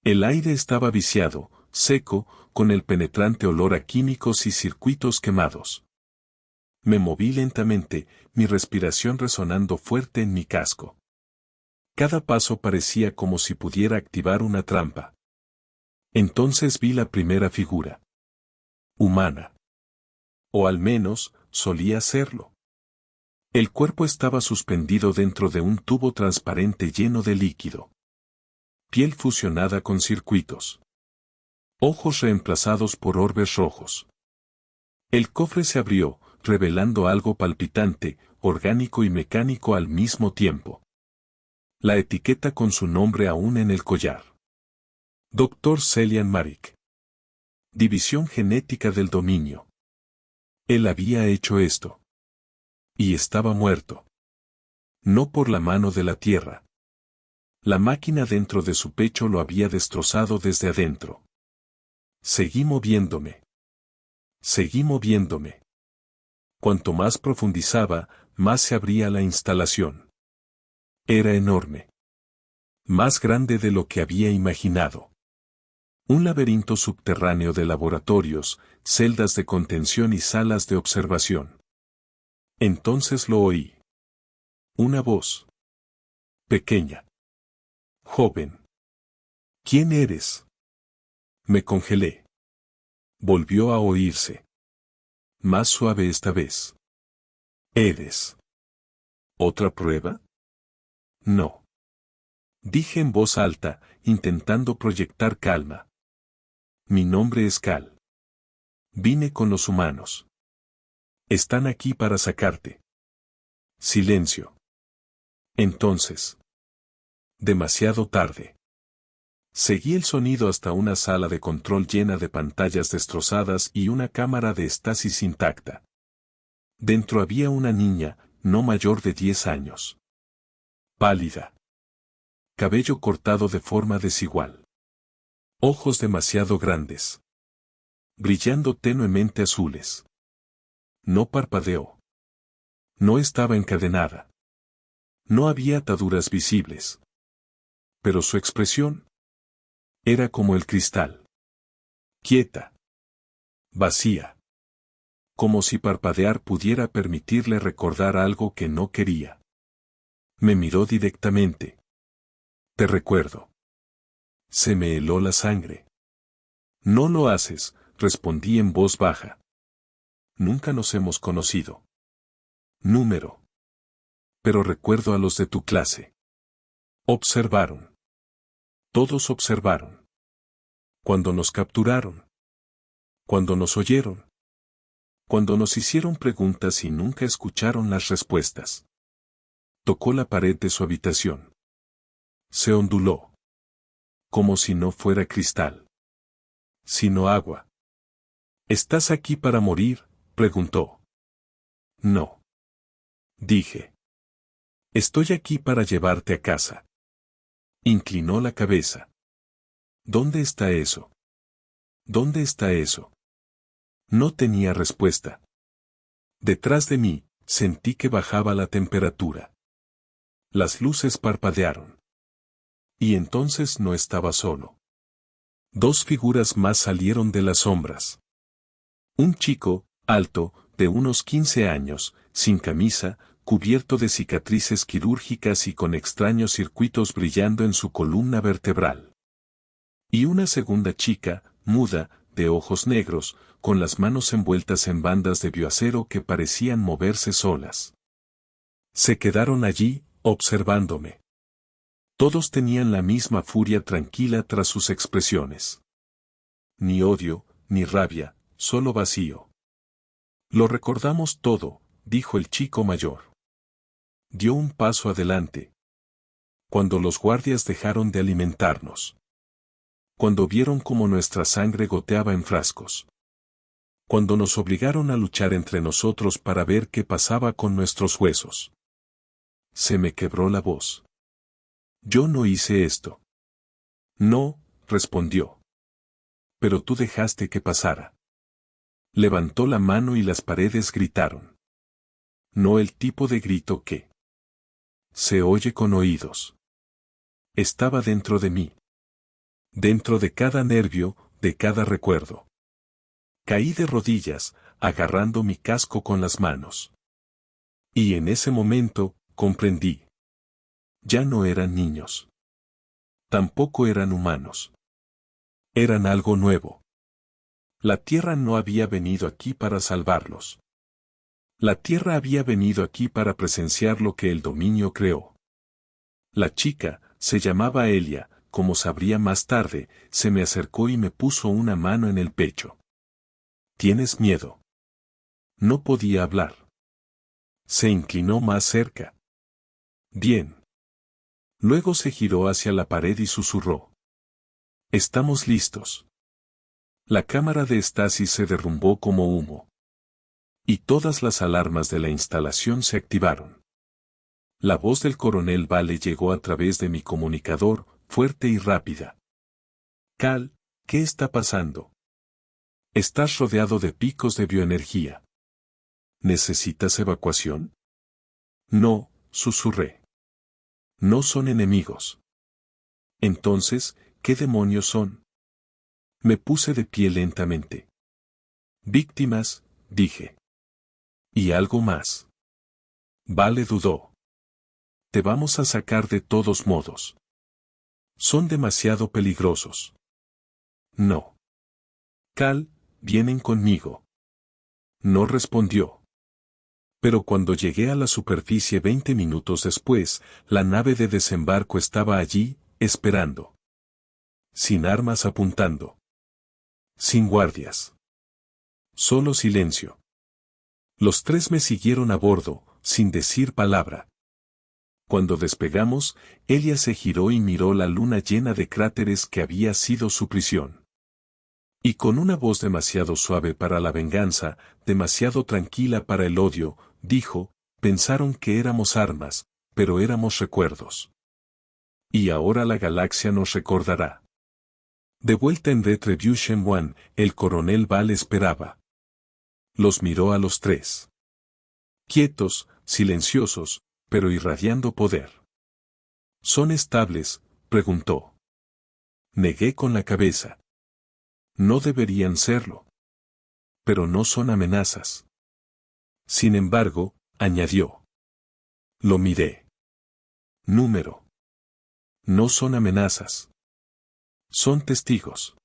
El aire estaba viciado, seco, con el penetrante olor a químicos y circuitos quemados. Me moví lentamente, mi respiración resonando fuerte en mi casco. Cada paso parecía como si pudiera activar una trampa. Entonces vi la primera figura. Humana. O al menos, solía serlo. El cuerpo estaba suspendido dentro de un tubo transparente lleno de líquido. Piel fusionada con circuitos. Ojos reemplazados por orbes rojos. El cofre se abrió, revelando algo palpitante, orgánico y mecánico al mismo tiempo. La etiqueta con su nombre aún en el collar. Dr. Celian Marik. División genética del dominio. Él había hecho esto. Y estaba muerto. No por la mano de la Tierra. La máquina dentro de su pecho lo había destrozado desde adentro. Seguí moviéndome. Seguí moviéndome. Cuanto más profundizaba, más se abría la instalación. Era enorme. Más grande de lo que había imaginado. Un laberinto subterráneo de laboratorios, celdas de contención y salas de observación. Entonces lo oí. Una voz. Pequeña. Joven. ¿Quién eres? Me congelé. Volvió a oírse. Más suave esta vez. ¿Eres otra prueba? No. Dije en voz alta, intentando proyectar calma. Mi nombre es Cal. Vine con los humanos. Están aquí para sacarte. Silencio. Entonces. Demasiado tarde. Seguí el sonido hasta una sala de control llena de pantallas destrozadas y una cámara de estasis intacta. Dentro había una niña, no mayor de 10 años. Pálida. Cabello cortado de forma desigual. Ojos demasiado grandes. Brillando tenuemente azules. No parpadeó. No estaba encadenada. No había ataduras visibles. Pero su expresión era como el cristal. Quieta. Vacía. Como si parpadear pudiera permitirle recordar algo que no quería. Me miró directamente. Te recuerdo. Se me heló la sangre. No lo haces, respondí en voz baja. Nunca nos hemos conocido. Número. Pero recuerdo a los de tu clase. Observaron. Todos observaron. Cuando nos capturaron. Cuando nos oyeron. Cuando nos hicieron preguntas y nunca escucharon las respuestas. Tocó la pared de su habitación. Se onduló. Como si no fuera cristal. Sino agua. ¿Estás aquí para morir?, preguntó. No. Dije. Estoy aquí para llevarte a casa. Inclinó la cabeza. ¿Dónde está eso? ¿Dónde está eso? No tenía respuesta. Detrás de mí, sentí que bajaba la temperatura. Las luces parpadearon. Y entonces no estaba solo. Dos figuras más salieron de las sombras. Un chico, alto, de unos 15 años, sin camisa, cubierto de cicatrices quirúrgicas y con extraños circuitos brillando en su columna vertebral. Y una segunda chica, muda, de ojos negros, con las manos envueltas en bandas de bioacero que parecían moverse solas. Se quedaron allí, observándome. Todos tenían la misma furia tranquila tras sus expresiones. Ni odio, ni rabia, solo vacío. Lo recordamos todo, dijo el chico mayor. Dio un paso adelante. Cuando los guardias dejaron de alimentarnos. Cuando vieron cómo nuestra sangre goteaba en frascos. Cuando nos obligaron a luchar entre nosotros para ver qué pasaba con nuestros huesos. Se me quebró la voz. Yo no hice esto. No, respondió. Pero tú dejaste que pasara. Levantó la mano y las paredes gritaron. No el tipo de grito que se oye con oídos. Estaba dentro de mí. Dentro de cada nervio, de cada recuerdo. Caí de rodillas, agarrando mi casco con las manos. Y en ese momento, comprendí. Ya no eran niños. Tampoco eran humanos. Eran algo nuevo. La Tierra no había venido aquí para salvarlos. La Tierra había venido aquí para presenciar lo que el dominio creó. La chica, se llamaba Elia, como sabría más tarde, se me acercó y me puso una mano en el pecho. ¿Tienes miedo? No podía hablar. Se inclinó más cerca. Bien. Luego se giró hacia la pared y susurró. Estamos listos. La cámara de estasis se derrumbó como humo. Y todas las alarmas de la instalación se activaron. La voz del coronel Vale llegó a través de mi comunicador, fuerte y rápida. Cal, ¿qué está pasando? Estás rodeado de picos de bioenergía. ¿Necesitas evacuación? No, susurré. No son enemigos. Entonces, ¿qué demonios son? Me puse de pie lentamente. Víctimas, dije. Y algo más. Vale dudó. Te vamos a sacar de todos modos. Son demasiado peligrosos. No. Cal, vienen conmigo. No respondió. Pero cuando llegué a la superficie 20 minutos después, la nave de desembarco estaba allí, esperando. Sin armas apuntando. Sin guardias. Solo silencio. Los tres me siguieron a bordo, sin decir palabra. Cuando despegamos, Elia se giró y miró la luna llena de cráteres que había sido su prisión. Y con una voz demasiado suave para la venganza, demasiado tranquila para el odio, dijo, pensaron que éramos armas, pero éramos recuerdos. Y ahora la galaxia nos recordará. De vuelta en Retribution One, el coronel Val esperaba. Los miró a los tres. Quietos, silenciosos, pero irradiando poder. ¿Son estables?, preguntó. Negué con la cabeza. No deberían serlo. Pero no son amenazas. Sin embargo, añadió. Lo miré. Número. No son amenazas. Son testigos.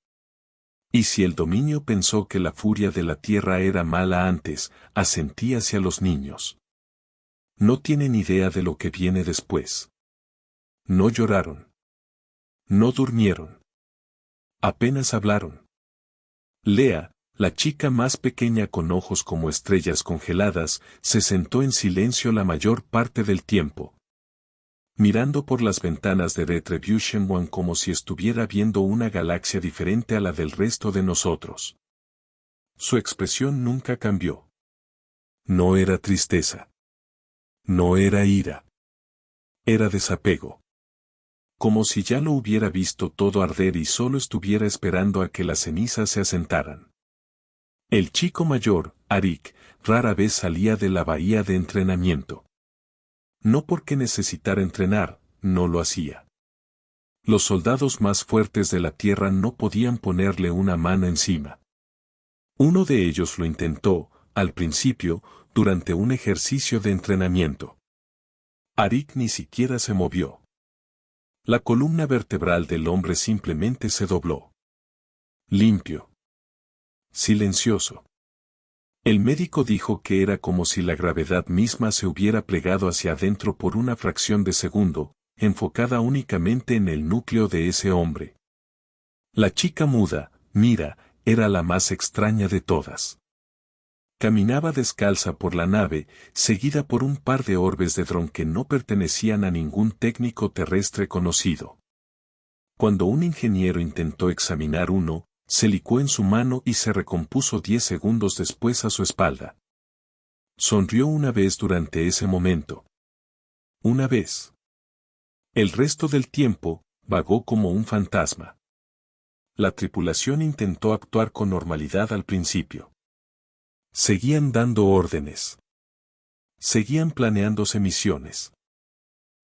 Y si el dominio pensó que la furia de la tierra era mala antes, asentí hacia los niños. No tienen idea de lo que viene después. No lloraron. No durmieron. Apenas hablaron. Lea, la chica más pequeña con ojos como estrellas congeladas, se sentó en silencio la mayor parte del tiempo. Mirando por las ventanas de Retribution One como si estuviera viendo una galaxia diferente a la del resto de nosotros. Su expresión nunca cambió. No era tristeza. No era ira. Era desapego. Como si ya lo hubiera visto todo arder y solo estuviera esperando a que las cenizas se asentaran. El chico mayor, Arik, rara vez salía de la bahía de entrenamiento. No porque necesitara entrenar, no lo hacía. Los soldados más fuertes de la tierra no podían ponerle una mano encima. Uno de ellos lo intentó, al principio, durante un ejercicio de entrenamiento. Arik ni siquiera se movió. La columna vertebral del hombre simplemente se dobló. Limpio. Silencioso. El médico dijo que era como si la gravedad misma se hubiera plegado hacia adentro por una fracción de segundo, enfocada únicamente en el núcleo de ese hombre. La chica muda, Mira, era la más extraña de todas. Caminaba descalza por la nave, seguida por un par de orbes de dron que no pertenecían a ningún técnico terrestre conocido. Cuando un ingeniero intentó examinar uno, se licó en su mano y se recompuso 10 segundos después a su espalda. Sonrió una vez durante ese momento. Una vez. El resto del tiempo, vagó como un fantasma. La tripulación intentó actuar con normalidad al principio. Seguían dando órdenes. Seguían planeándose misiones.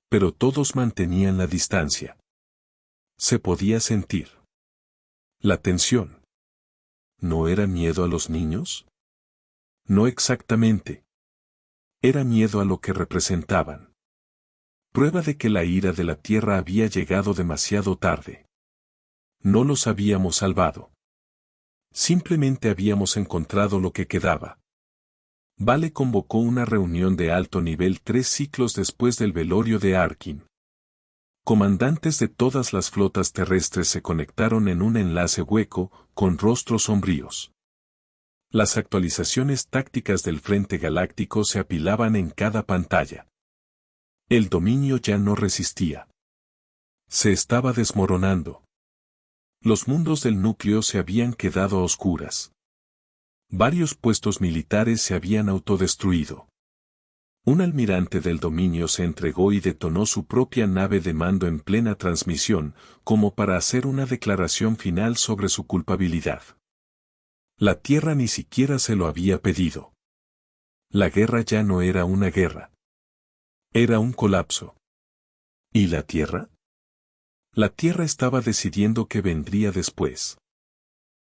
Pero todos mantenían la distancia. Se podía sentir. La tensión. ¿No era miedo a los niños? No exactamente. Era miedo a lo que representaban. Prueba de que la ira de la tierra había llegado demasiado tarde. No los habíamos salvado. Simplemente habíamos encontrado lo que quedaba. Vale convocó una reunión de alto nivel 3 ciclos después del velorio de Arkin. Comandantes de todas las flotas terrestres se conectaron en un enlace hueco, con rostros sombríos. Las actualizaciones tácticas del Frente Galáctico se apilaban en cada pantalla. El dominio ya no resistía. Se estaba desmoronando. Los mundos del núcleo se habían quedado a oscuras. Varios puestos militares se habían autodestruido. Un almirante del dominio se entregó y detonó su propia nave de mando en plena transmisión, como para hacer una declaración final sobre su culpabilidad. La Tierra ni siquiera se lo había pedido. La guerra ya no era una guerra. Era un colapso. ¿Y la Tierra? La Tierra estaba decidiendo qué vendría después.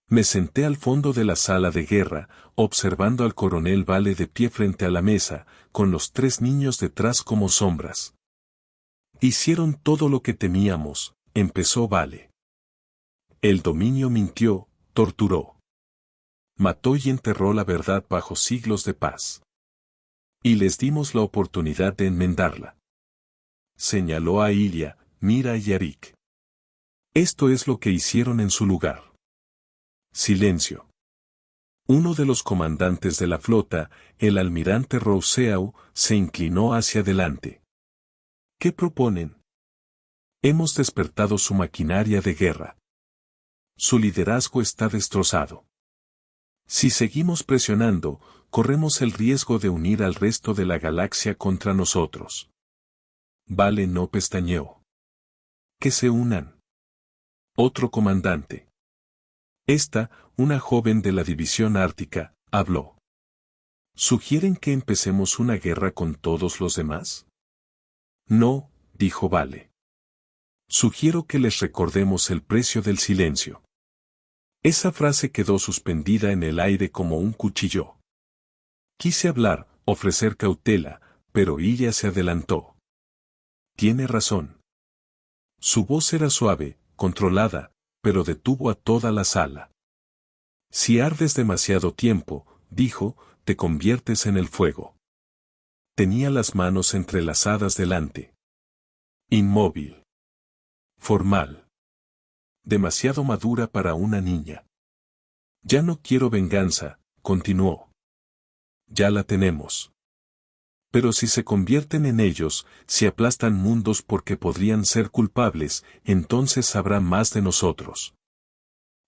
Me senté al fondo de la sala de guerra, observando al coronel Vale de pie frente a la mesa, con los 3 niños detrás como sombras. Hicieron todo lo que temíamos, empezó Vale. El dominio mintió, torturó. Mató y enterró la verdad bajo siglos de paz. Y les dimos la oportunidad de enmendarla. Señaló a Ilia, Mira y Arik. Esto es lo que hicieron en su lugar. Silencio. Uno de los comandantes de la flota, el almirante Rousseau, se inclinó hacia adelante. ¿Qué proponen? Hemos despertado su maquinaria de guerra. Su liderazgo está destrozado. Si seguimos presionando, corremos el riesgo de unir al resto de la galaxia contra nosotros. Vale no pestañeó. Que se unan. Otro comandante. Esta, una joven de la división ártica, habló. ¿Sugieren que empecemos una guerra con todos los demás? No, dijo Vale. Sugiero que les recordemos el precio del silencio. Esa frase quedó suspendida en el aire como un cuchillo. Quise hablar, ofrecer cautela, pero ella se adelantó. Tiene razón. Su voz era suave, controlada, pero detuvo a toda la sala. Si ardes demasiado tiempo, dijo, te conviertes en el fuego. Tenía las manos entrelazadas delante. Inmóvil. Formal. Demasiado madura para una niña. Ya no quiero venganza, continuó. Ya la tenemos. Pero si se convierten en ellos, si aplastan mundos porque podrían ser culpables, entonces habrá más de nosotros.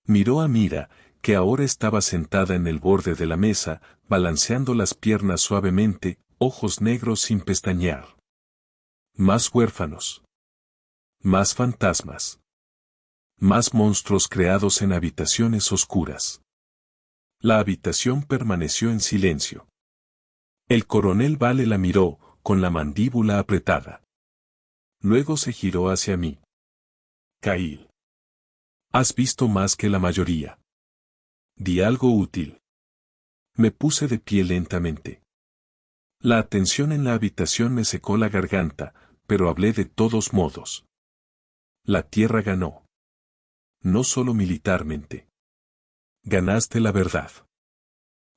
Miró a Mira, que ahora estaba sentada en el borde de la mesa, balanceando las piernas suavemente, ojos negros sin pestañear. Más huérfanos. Más fantasmas. Más monstruos creados en habitaciones oscuras. La habitación permaneció en silencio. El coronel Vale la miró, con la mandíbula apretada. Luego se giró hacia mí. Kail. Has visto más que la mayoría. Di algo útil. Me puse de pie lentamente. La atención en la habitación me secó la garganta, pero hablé de todos modos. La Tierra ganó. No solo militarmente. Ganaste la verdad.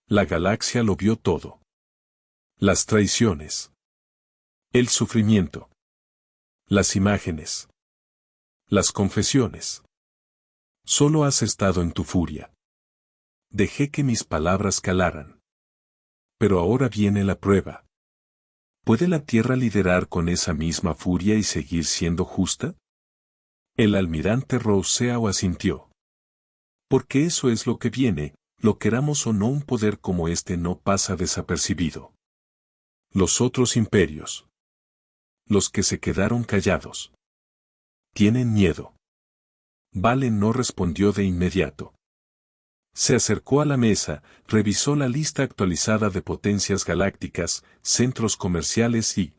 La galaxia lo vio todo. Las traiciones. El sufrimiento. Las imágenes. Las confesiones. Solo has estado en tu furia. Dejé que mis palabras calaran. Pero ahora viene la prueba. ¿Puede la Tierra liderar con esa misma furia y seguir siendo justa? El almirante Rousseau asintió. Porque eso es lo que viene, lo queramos o no, un poder como este no pasa desapercibido. Los otros imperios. Los que se quedaron callados. Tienen miedo. Vale no respondió de inmediato. Se acercó a la mesa, revisó la lista actualizada de potencias galácticas, centros comerciales y,